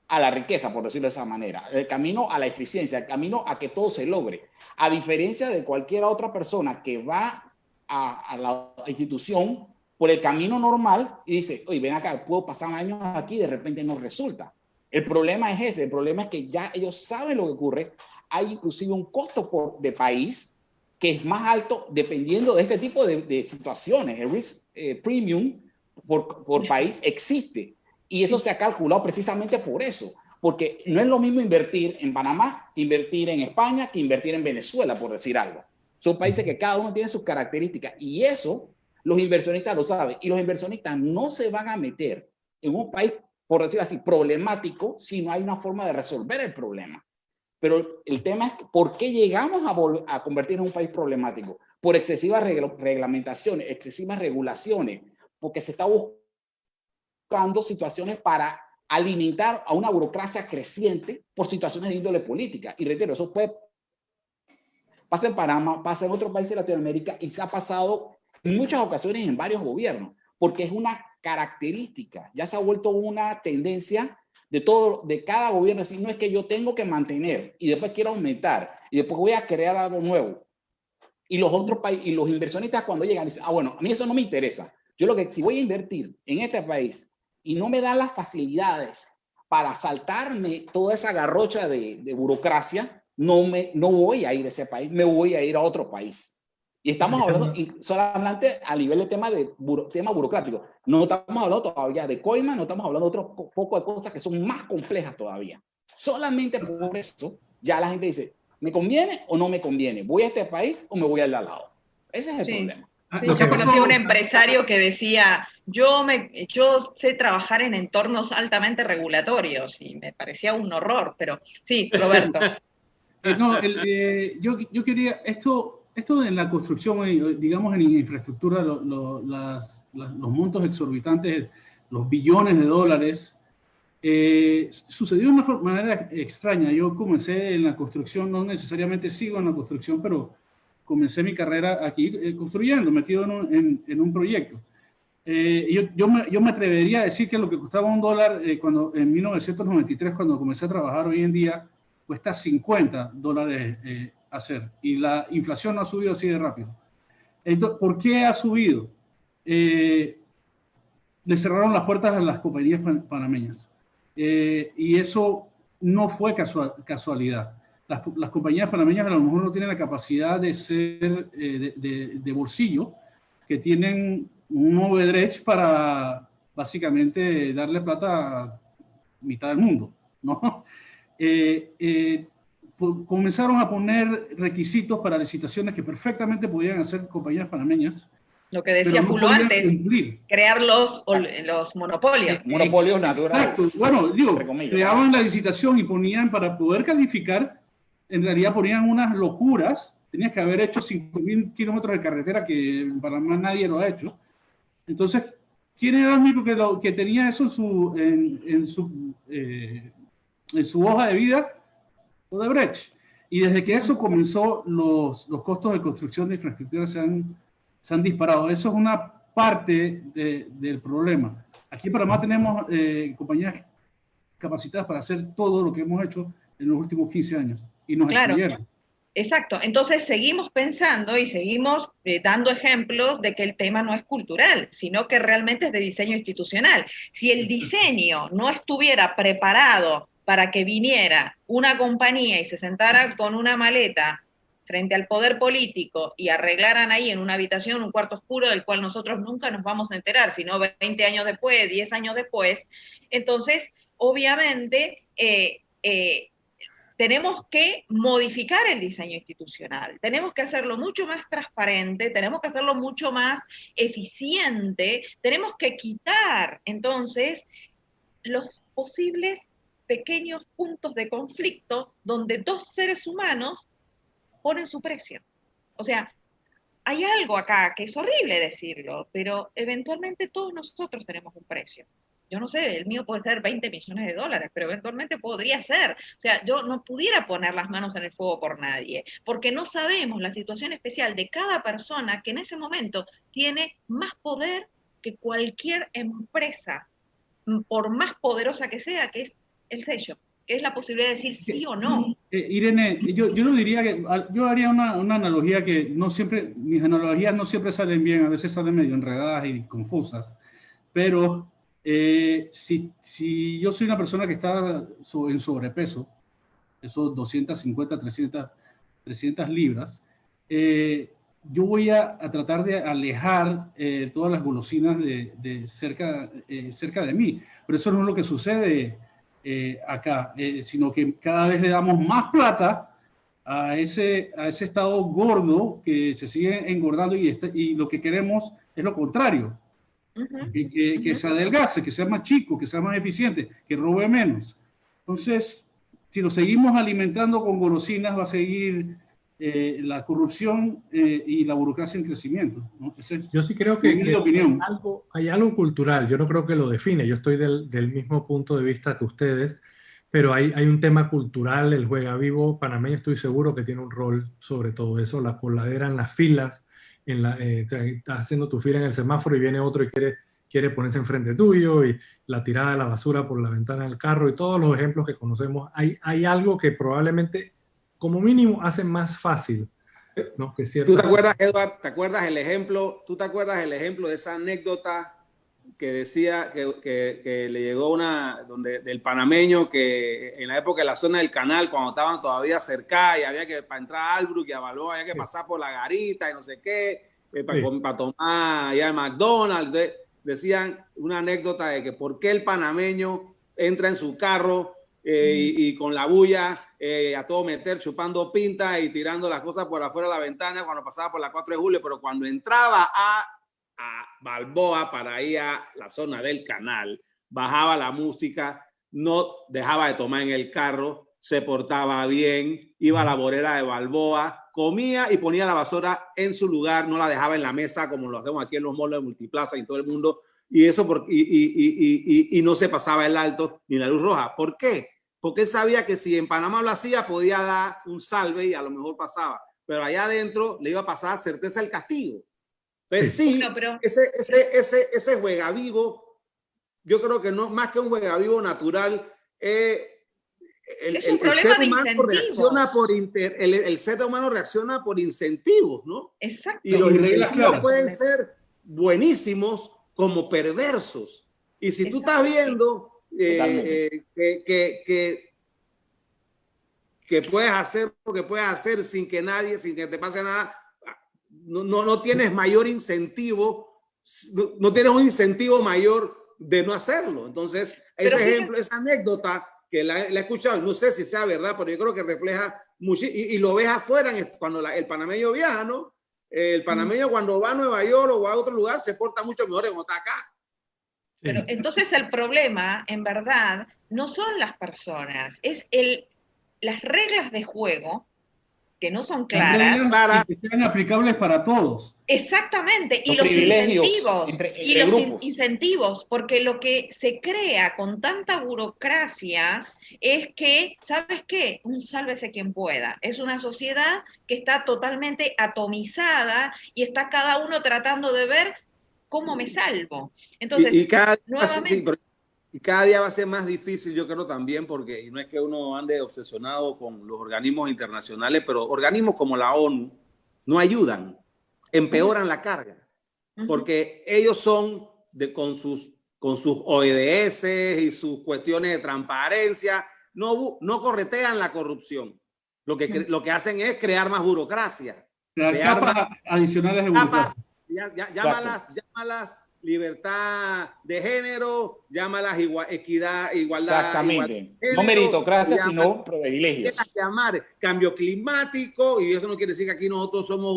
a la riqueza, por decirlo de esa manera, el camino a la eficiencia, el camino a que todo se logre. A diferencia de cualquier otra persona que va a la institución por el camino normal y dice, oye, ven acá, puedo pasar años aquí y de repente no resulta. El problema es ese, el problema es que ya ellos saben lo que ocurre. Hay inclusive un costo de país que es más alto dependiendo de este tipo de situaciones. El risk premium por país existe. Y eso se ha calculado precisamente por eso, porque no es lo mismo invertir en Panamá que invertir en España que invertir en Venezuela, por decir algo. Son países que cada uno tiene sus características y eso los inversionistas lo saben. Y los inversionistas no se van a meter en un país, por decir así, problemático si no hay una forma de resolver el problema. Pero el tema es por qué llegamos a convertirnos en un país problemático. Por excesivas reglamentaciones, excesivas regulaciones, porque se está buscando situaciones para alimentar a una burocracia creciente por situaciones de índole política. Y reitero, eso pasa en Panamá, pasa en otros países de Latinoamérica y se ha pasado en muchas ocasiones en varios gobiernos, porque es una característica, ya se ha vuelto una tendencia de cada gobierno, decir, no es que yo tengo que mantener y después quiero aumentar y después voy a crear algo nuevo. Y los otros países, y los inversionistas cuando llegan dicen, bueno, a mí eso no me interesa. Yo si voy a invertir en este país y no me dan las facilidades para saltarme toda esa garrocha de burocracia, no voy a ir a ese país, me voy a ir a otro país. Y estamos hablando solamente a nivel de tema burocrático. No estamos hablando todavía de coima, no estamos hablando de otro poco de cosas que son más complejas todavía. Solamente por eso ya la gente dice, ¿me conviene o no me conviene? ¿Voy a este país o me voy al lado? Ese es el problema. Sí, yo conocí a un empresario que decía, yo sé trabajar en entornos altamente regulatorios y me parecía un horror, pero sí, Roberto. Yo quería, esto en la construcción, digamos en infraestructura, los montos exorbitantes, los billones de dólares, sucedió de una manera extraña. Yo comencé en la construcción, no necesariamente sigo en la construcción, pero comencé mi carrera aquí construyendo, metido en un proyecto. Yo me atrevería a decir que lo que costaba $1 en 1993, cuando comencé a trabajar, hoy en día cuesta $50 hacer. Y la inflación no ha subido así de rápido. Entonces, ¿por qué ha subido? Le cerraron las puertas a las compañías panameñas. Y eso no fue casualidad. Las compañías panameñas a lo mejor no tienen la capacidad de ser de bolsillo, que tienen un overedge para básicamente darle plata a mitad del mundo, ¿no? Comenzaron a poner requisitos para licitaciones que perfectamente podían hacer compañías panameñas. Lo que decía Julio antes, crear los monopolios. Monopolios naturales. Exacto. Bueno, digo, creaban la licitación y ponían, para poder calificar, en realidad ponían unas locuras. Tenías que haber hecho 5.000 kilómetros de carretera, que en Panamá nadie lo ha hecho. Entonces, ¿quién era el único que tenía eso en su hoja de vida? Odebrecht. Y desde que eso comenzó, los costos de construcción de infraestructura se han disparado. Eso es una parte del problema. Aquí en Panamá tenemos compañías capacitadas para hacer todo lo que hemos hecho en los últimos 15 años. Y nos excluyeron. Exacto. Entonces seguimos pensando y seguimos dando ejemplos de que el tema no es cultural, sino que realmente es de diseño institucional. Si el diseño no estuviera preparado para que viniera una compañía y se sentara con una maleta frente al poder político y arreglaran ahí en una habitación un cuarto oscuro del cual nosotros nunca nos vamos a enterar, sino 20 años después, 10 años después, entonces obviamente tenemos que modificar el diseño institucional, tenemos que hacerlo mucho más transparente, tenemos que hacerlo mucho más eficiente, tenemos que quitar entonces los posibles pequeños puntos de conflicto donde dos seres humanos ponen su precio. O sea, hay algo acá que es horrible decirlo, pero eventualmente todos nosotros tenemos un precio. Yo no sé, el mío puede ser $20 millones, pero eventualmente podría ser. O sea, yo no pudiera poner las manos en el fuego por nadie, porque no sabemos la situación especial de cada persona que en ese momento tiene más poder que cualquier empresa, por más poderosa que sea, que es el sello, que es la posibilidad de decir sí o no. Irene, yo no diría que, yo haría una analogía que no siempre, mis analogías no siempre salen bien, a veces salen medio enredadas y confusas, pero si yo soy una persona que está en sobrepeso, esos 250, 300 libras, yo voy a tratar de alejar todas las golosinas de cerca de mí. Pero eso no es lo que sucede acá, sino que cada vez le damos más plata a ese estado gordo que se sigue engordando y lo que queremos es lo contrario. Que se adelgace, que sea más chico, que sea más eficiente, que robe menos. Entonces, si lo seguimos alimentando con golosinas, va a seguir la corrupción y la burocracia en crecimiento, ¿no? Yo sí creo que hay algo cultural, yo no creo que lo define, yo estoy del mismo punto de vista que ustedes, pero hay un tema cultural, el juega vivo panameño estoy seguro que tiene un rol sobre todo eso, la coladera en las filas, estás haciendo tu fila en el semáforo y viene otro y quiere ponerse enfrente tuyo, y la tirada de la basura por la ventana del carro y todos los ejemplos que conocemos, hay algo que probablemente como mínimo hace más fácil, ¿no? Que ¿Tú te acuerdas, Eduardo? ¿Te acuerdas el ejemplo? ¿Tú te acuerdas el ejemplo de esa anécdota que decía que le llegó del panameño que en la época de la zona del canal, cuando estaban todavía cerca y había que, para entrar a Albrook y a Balboa, había que pasar por la garita y no sé qué, para tomar allá el McDonald's, decían una anécdota de que por qué el panameño entra en su carro y con la bulla a todo meter, chupando pinta y tirando las cosas por afuera de la ventana cuando pasaba por la 4 de julio, pero cuando entraba a Balboa para ir a la zona del canal, bajaba la música, no dejaba de tomar en el carro, se portaba bien, iba a la borera de Balboa, comía y ponía la basura en su lugar, no la dejaba en la mesa como lo hacemos aquí en los malls de Multiplaza y todo el mundo, y eso y no se pasaba el alto ni la luz roja. ¿Por qué? Porque él sabía que si en Panamá lo hacía, podía dar un salve y a lo mejor pasaba. Pero allá adentro le iba a pasar certeza el castigo. Entonces sí, bueno, pero ese juega vivo, yo creo que no más que un juega vivo natural, el ser humano reacciona el ser humano reacciona por incentivos, ¿no? Exacto. Y los incentivos pueden ser buenísimos como perversos. Y si tú estás viendo que puedes hacer lo que puedes hacer sin que te pase nada, no tienes mayor incentivo, no tienes un incentivo mayor de no hacerlo. Entonces, ese ejemplo, esa anécdota que la he escuchado, no sé si sea verdad, pero yo creo que refleja mucho, y lo ves afuera cuando el panameño viaja, ¿no? El panameño cuando va a Nueva York o va a otro lugar se porta mucho mejor que cuando está acá. Pero entonces el problema, en verdad, no son las personas, es las reglas de juego que no son claras. Que sean aplicables para todos. Exactamente, y los incentivos, porque lo que se crea con tanta burocracia es que, ¿sabes qué? Un sálvese quien pueda. Es una sociedad que está totalmente atomizada y está cada uno tratando de ver cómo me salvo. Entonces, y cada día va a ser más difícil, yo creo también, porque no es que uno ande obsesionado con los organismos internacionales, pero organismos como la ONU no ayudan, empeoran la carga, porque ellos son con sus ODS y sus cuestiones de transparencia, no corretean la corrupción. Lo que hacen es crear más burocracia. Crear capas adicionales de burocracia. Llámalas libertad de género, llámalas igualdad. Exactamente. No meritocracia, sino privilegios. Llamar cambio climático, y eso no quiere decir que aquí nosotros somos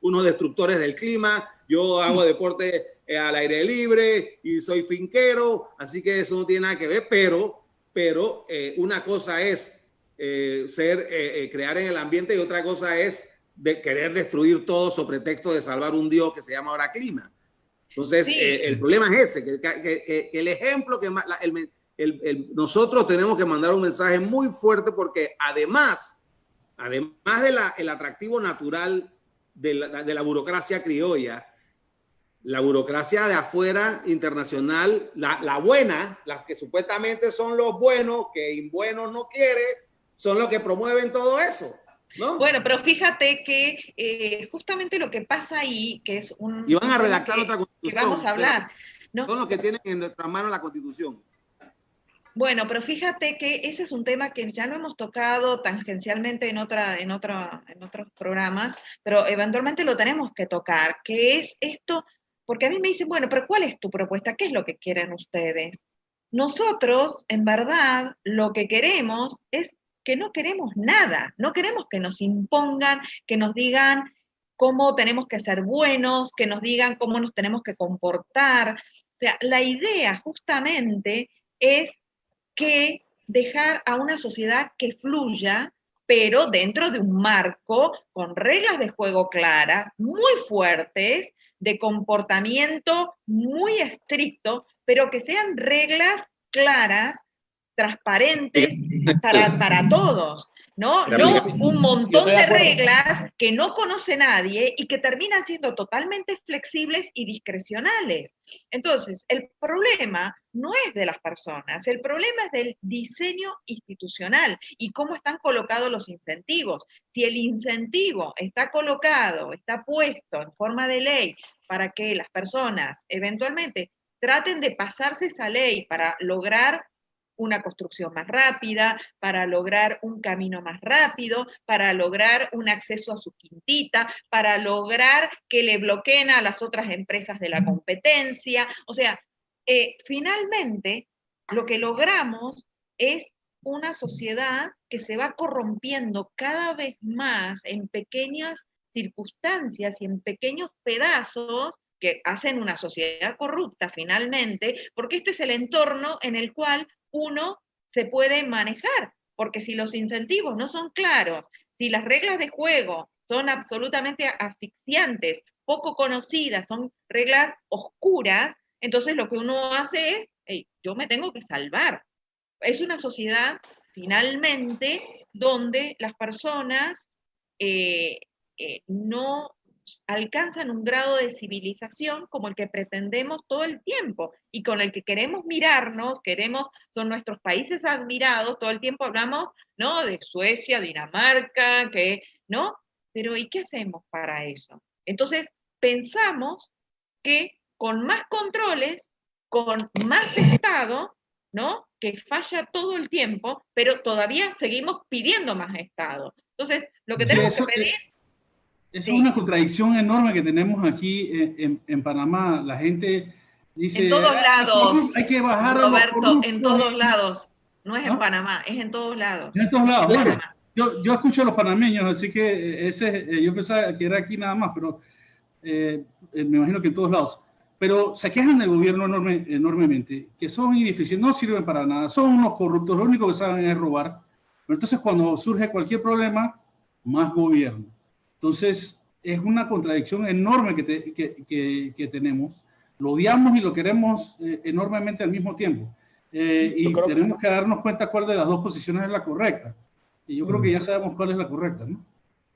unos destructores del clima. Yo hago deporte al aire libre y soy finquero, así que eso no tiene nada que ver, pero una cosa es crear en el ambiente y otra cosa es de querer destruir todo sobre pretexto de salvar un Dios que se llama ahora clima. Entonces, el problema es ese, que el ejemplo que nosotros tenemos que mandar un mensaje muy fuerte, porque además del atractivo natural de la burocracia criolla, La burocracia de afuera, internacional, la buena, las que supuestamente son los buenos, que imbuenos no quiere, son los que promueven todo eso, ¿no? Bueno, pero fíjate que justamente lo que pasa ahí, que es un... Y van a redactar otra constitución. Que vamos a hablar, ¿no? Son los que tienen en nuestras manos la constitución. Bueno, pero fíjate que ese es un tema que ya lo hemos tocado tangencialmente en otros programas, pero eventualmente lo tenemos que tocar, que es esto, porque a mí me dicen, bueno, pero ¿cuál es tu propuesta? ¿Qué es lo que quieren ustedes? Nosotros, en verdad, lo que queremos es que no queremos nada, no queremos que nos impongan, que nos digan cómo tenemos que ser buenos, que nos digan cómo nos tenemos que comportar. O sea, la idea justamente es que dejar a una sociedad que fluya, pero dentro de un marco con reglas de juego claras, muy fuertes, de comportamiento muy estricto, pero que sean reglas claras, transparentes para todos, ¿no? No un montón de reglas que no conoce nadie y que terminan siendo totalmente flexibles y discrecionales. Entonces, el problema no es de las personas, el problema es del diseño institucional y cómo están colocados los incentivos. Si el incentivo está colocado, está puesto en forma de ley para que las personas eventualmente traten de pasarse esa ley para lograr una construcción más rápida, para lograr un camino más rápido, para lograr un acceso a su quintita, para lograr que le bloqueen a las otras empresas de la competencia. O sea, finalmente lo que logramos es una sociedad que se va corrompiendo cada vez más en pequeñas circunstancias y en pequeños pedazos que hacen una sociedad corrupta finalmente, porque este es el entorno en el cual uno se puede manejar, porque si los incentivos no son claros, si las reglas de juego son absolutamente asfixiantes, poco conocidas, son reglas oscuras, entonces lo que uno hace es, hey, yo me tengo que salvar. Es una sociedad finalmente donde las personas no alcanzan un grado de civilización como el que pretendemos todo el tiempo y con el que queremos mirarnos, son nuestros países admirados, todo el tiempo hablamos, ¿no?, de Suecia, Dinamarca, ¿no? Pero ¿y qué hacemos para eso? Entonces, pensamos que con más controles, con más Estado, ¿no?, que falla todo el tiempo, pero todavía seguimos pidiendo más Estado. Entonces, lo que tenemos que pedir... Es una contradicción enorme que tenemos aquí en Panamá. La gente dice... En todos lados, hay que bajar Roberto, en todos lados. No es en Panamá, es en todos lados. En todos lados. Bueno, yo escucho a los panameños, así que yo pensaba que era aquí nada más, pero me imagino que en todos lados. Pero se quejan del gobierno enormemente, que son ineficientes, no sirven para nada, son unos corruptos, lo único que saben es robar. Pero entonces cuando surge cualquier problema, más gobierno. Entonces, es una contradicción enorme que tenemos. Lo odiamos y lo queremos enormemente al mismo tiempo. Y tenemos que darnos cuenta cuál de las dos posiciones es la correcta. Y yo creo que ya sabemos cuál es la correcta, ¿no?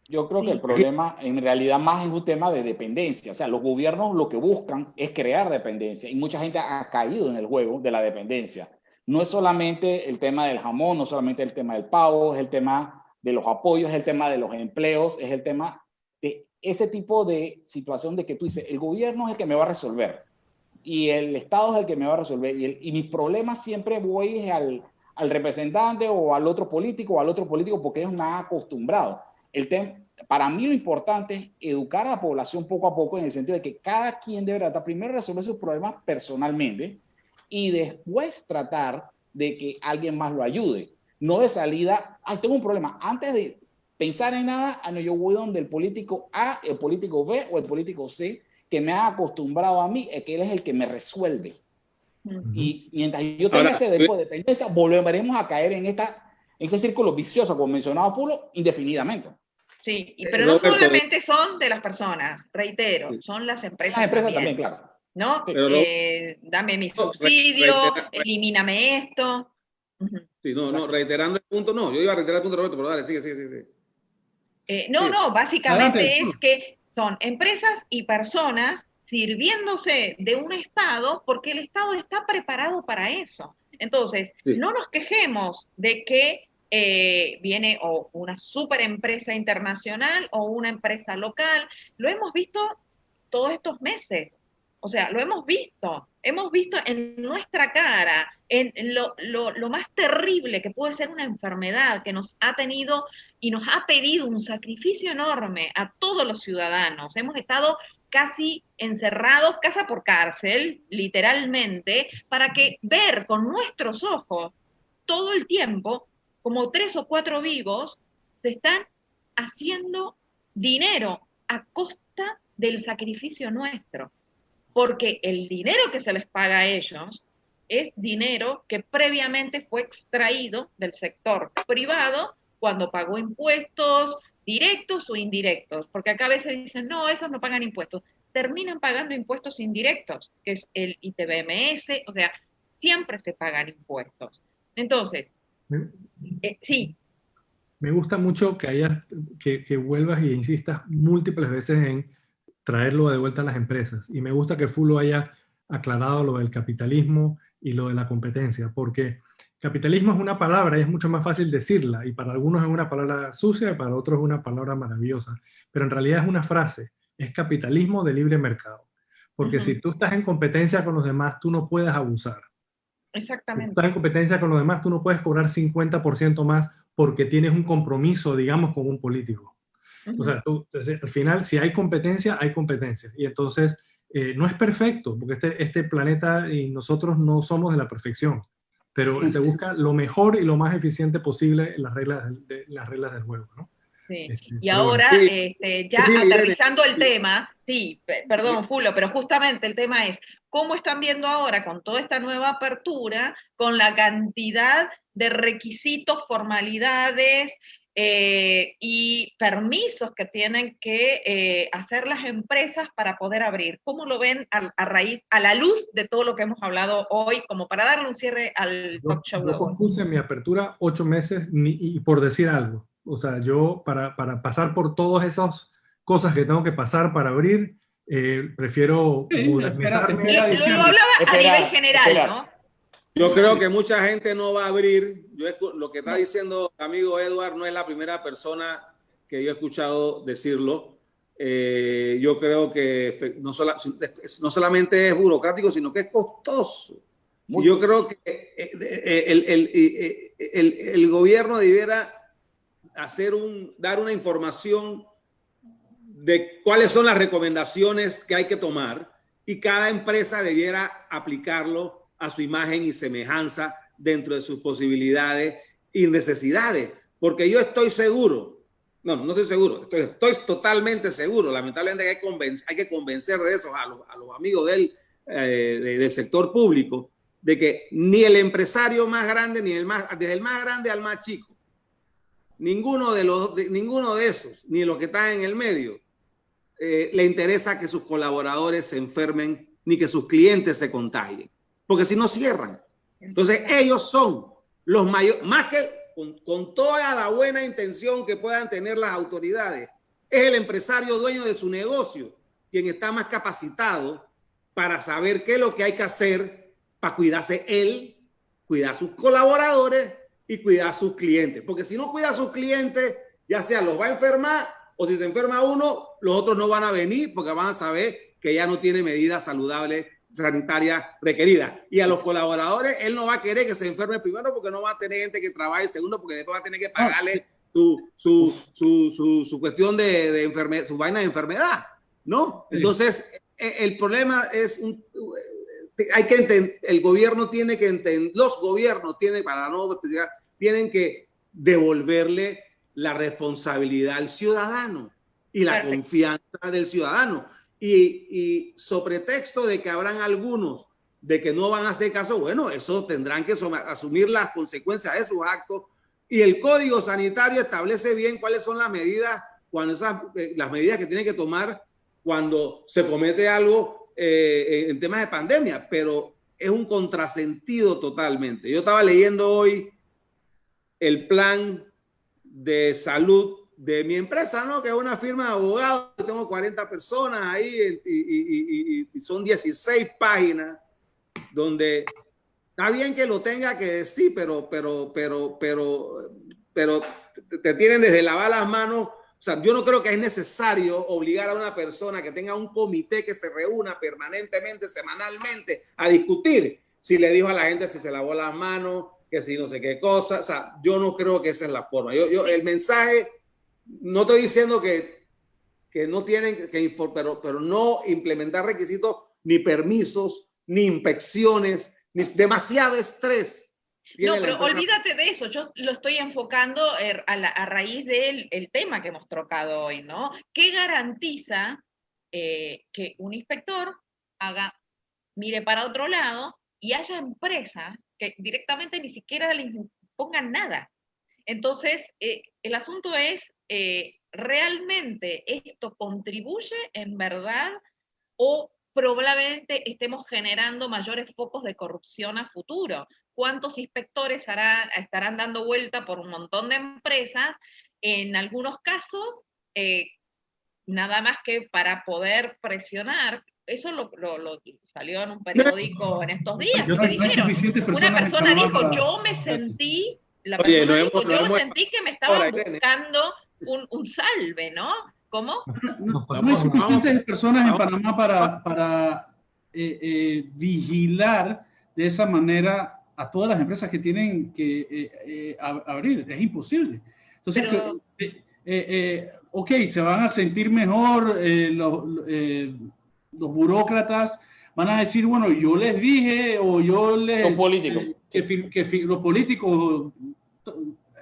Yo creo que el problema en realidad más es un tema de dependencia. O sea, los gobiernos lo que buscan es crear dependencia y mucha gente ha caído en el juego de la dependencia. No es solamente el tema del jamón, no solamente el tema del pavo, es el tema de los apoyos, es el tema de los empleos, es el tema de ese tipo de situación de que tú dices, el gobierno es el que me va a resolver y el Estado es el que me va a resolver y mis problemas siempre voy al representante o al otro político porque ellos me han acostumbrado. Para mí lo importante es educar a la población poco a poco en el sentido de que cada quien debe tratar primero resolver sus problemas personalmente y después tratar de que alguien más lo ayude. No de salida, ay, tengo un problema. Antes de pensar en nada, no, yo voy donde el político A, el político B o el político C, que me ha acostumbrado a mí, que él es el que me resuelve. Y mientras yo tenga ese tipo de dependencia, volveremos a caer en ese círculo vicioso, como mencionaba Fulo, indefinidamente. Sí, pero no solamente son de las personas, reitero, son las empresas. Las empresas también, claro. ¿No? Dame mi subsidio, elimíname esto. Sí, no, reiterando el punto, no, yo iba a reiterar el punto, Roberto, pero dale, sigue. No, básicamente es que son empresas y personas sirviéndose de un Estado porque el Estado está preparado para eso. Entonces, Sí. no nos quejemos de que viene o una super empresa internacional o una empresa local. Lo hemos visto todos estos meses. O sea, lo hemos visto en nuestra cara, en lo más terrible que puede ser una enfermedad que nos ha tenido y nos ha pedido un sacrificio enorme a todos los ciudadanos. Hemos estado casi encerrados, casa por cárcel, literalmente, para que ver con nuestros ojos todo el tiempo como 3 o 4 vivos se están haciendo dinero a costa del sacrificio nuestro. Porque el dinero que se les paga a ellos es dinero que previamente fue extraído del sector privado cuando pagó impuestos directos o indirectos. Porque acá a veces dicen, no, esos no pagan impuestos. Terminan pagando impuestos indirectos, que es el ITBMS, o sea, siempre se pagan impuestos. Entonces, sí. Me gusta mucho que vuelvas y insistas múltiples veces en traerlo de vuelta a las empresas. Y me gusta que Fulo haya aclarado lo del capitalismo y lo de la competencia, porque capitalismo es una palabra y es mucho más fácil decirla, y para algunos es una palabra sucia y para otros es una palabra maravillosa, pero en realidad es una frase, es capitalismo de libre mercado. Porque si tú estás en competencia con los demás, tú no puedes abusar. Exactamente. Si tú estás en competencia con los demás, tú no puedes cobrar 50% más porque tienes un compromiso, digamos, con un político. O sea, entonces, al final, si hay competencia, hay competencia. Y entonces, no es perfecto, porque este planeta y nosotros no somos de la perfección, pero se busca lo mejor y lo más eficiente posible en las reglas del juego, ¿no? Sí. Y ahora, bueno. ya sí, aterrizando el tema, sí, perdón, Fulo, pero justamente el tema es, ¿cómo están viendo ahora con toda esta nueva apertura, con la cantidad de requisitos, formalidades y permisos que tienen que hacer las empresas para poder abrir? ¿Cómo lo ven a la luz de todo lo que hemos hablado hoy, como para darle un cierre al talk show? Yo compuse en mi apertura 8 meses y por decir algo. O sea, yo para pasar por todas esas cosas que tengo que pasar para abrir, prefiero modernizarme. Lo hablaba a nivel general, ¿no? Yo creo que mucha gente no va a abrir. Lo que está diciendo amigo Edward no es la primera persona que yo he escuchado decirlo. Yo creo que no solamente es burocrático, sino que es costoso. Yo creo que el gobierno debiera dar una información de cuáles son las recomendaciones que hay que tomar y cada empresa debiera aplicarlo a su imagen y semejanza dentro de sus posibilidades y necesidades. Porque yo estoy seguro, no estoy seguro, estoy totalmente seguro, lamentablemente hay que convencer de eso a los amigos del sector público, de que ni el empresario más grande, desde el más grande al más chico, ninguno de esos, ni los que están en el medio, le interesa que sus colaboradores se enfermen ni que sus clientes se contagien, porque si no cierran. Entonces ellos son los mayores, más que con toda la buena intención que puedan tener las autoridades, es el empresario dueño de su negocio quien está más capacitado para saber qué es lo que hay que hacer para cuidarse él, cuidar a sus colaboradores y cuidar a sus clientes. Porque si no cuida a sus clientes, ya sea los va a enfermar o si se enferma uno, los otros no van a venir porque van a saber que ya no tiene medidas saludables sanitarias requeridas. Y a los colaboradores, él no va a querer que se enferme primero porque no va a tener gente que trabaje, segundo porque después va a tener que pagarle su cuestión de enfermedad, su vaina de enfermedad, ¿no? Entonces, el problema es hay que entender, el gobierno tiene que entender, los gobiernos tienen, para no especificar, tienen que devolverle la responsabilidad al ciudadano y la confianza del ciudadano. Y sobre pretexto de que habrán algunos de que no van a hacer caso, bueno, eso tendrán que asumir las consecuencias de sus actos. Y el Código Sanitario establece bien cuáles son las medidas, las medidas que tienen que tomar cuando se comete algo en temas de pandemia, pero es un contrasentido totalmente. Yo estaba leyendo hoy el plan de salud de mi empresa, ¿no? Que es una firma de abogados, tengo 40 personas ahí y son 16 páginas donde está bien que lo tenga que decir, pero te tienen desde lavar las manos. O sea, yo no creo que es necesario obligar a una persona que tenga un comité que se reúna permanentemente, semanalmente, a discutir si le dijo a la gente si se lavó las manos, que si no sé qué cosa. O sea, yo no creo que esa es la forma. El mensaje, no estoy diciendo que no tienen que pero no implementar requisitos, ni permisos, ni inspecciones, ni demasiado estrés. No, pero olvídate de eso, yo lo estoy enfocando a raíz del tema que hemos tocado hoy, ¿no? ¿Qué garantiza que un inspector mire para otro lado y haya empresas que directamente ni siquiera le impongan nada? Entonces, el asunto es, ¿realmente esto contribuye en verdad o probablemente estemos generando mayores focos de corrupción a futuro? ¿Cuántos inspectores estarán dando vuelta por un montón de empresas? En algunos casos, nada más que para poder presionar. Eso lo salió en un periódico en estos días. Porque dijeron, una persona dijo, yo me sentí, sentí que me estaban buscando un salve, ¿no? ¿Cómo? No hay suficientes personas en Panamá para vigilar de esa manera a todas las empresas que tienen que abrir. Es imposible. Entonces, ok, se van a sentir mejor los burócratas, van a decir, bueno, yo les dije, o yo les... Los políticos. Los políticos,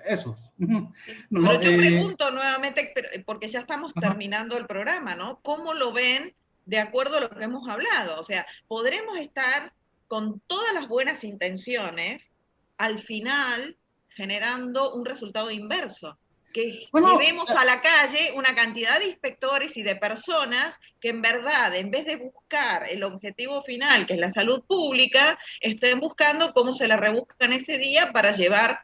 esos. Pero yo pregunto nuevamente, porque ya estamos terminando el programa, ¿no? ¿Cómo lo ven de acuerdo a lo que hemos hablado? O sea, podremos estar con todas las buenas intenciones, al final generando un resultado inverso, que llevemos a la calle una cantidad de inspectores y de personas que en verdad, en vez de buscar el objetivo final, que es la salud pública, estén buscando cómo se la rebuscan ese día para llevar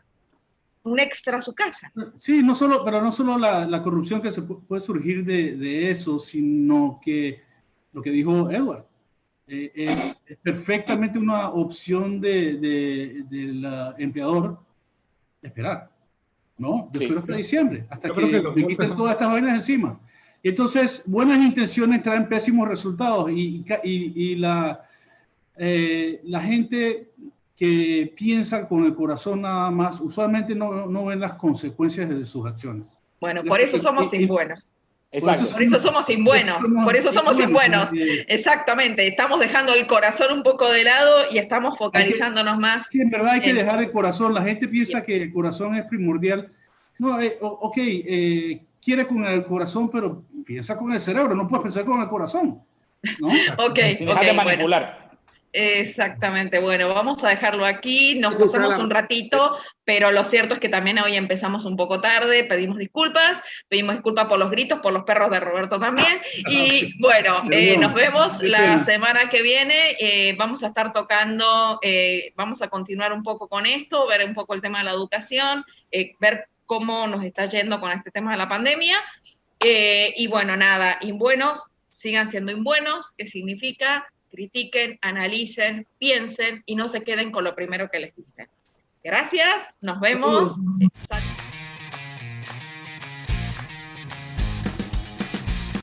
un extra a su casa. Sí, pero no solo la corrupción que se puede surgir de eso, sino que lo que dijo Edward, es perfectamente una opción del empleador esperar, ¿no? Yo espero hasta diciembre, hasta que me quiten todas estas vainas encima. Y entonces, buenas intenciones traen pésimos resultados y la gente que piensa con el corazón nada más, usualmente no ven las consecuencias de sus acciones. Bueno, por eso somos imbuenos. Exacto. Por eso somos imbuenos, exactamente, estamos dejando el corazón un poco de lado y estamos focalizándonos más. Sí, en verdad hay que dejar el corazón, la gente piensa que el corazón es primordial. No, quiere con el corazón, pero piensa con el cerebro, no puedes pensar con el corazón, ¿no? Dejar de manipular. Bueno. Exactamente, bueno, vamos a dejarlo aquí, nos pasamos un ratito, pero lo cierto es que también hoy empezamos un poco tarde, pedimos disculpas por los gritos, por los perros de Roberto también, y bueno, nos vemos la semana que viene, vamos a estar tocando, vamos a continuar un poco con esto, ver un poco el tema de la educación, ver cómo nos está yendo con este tema de la pandemia, y bueno, nada, imbuenos, sigan siendo imbuenos, ¿qué significa? Critiquen, analicen, piensen y no se queden con lo primero que les dicen. Gracias, nos vemos.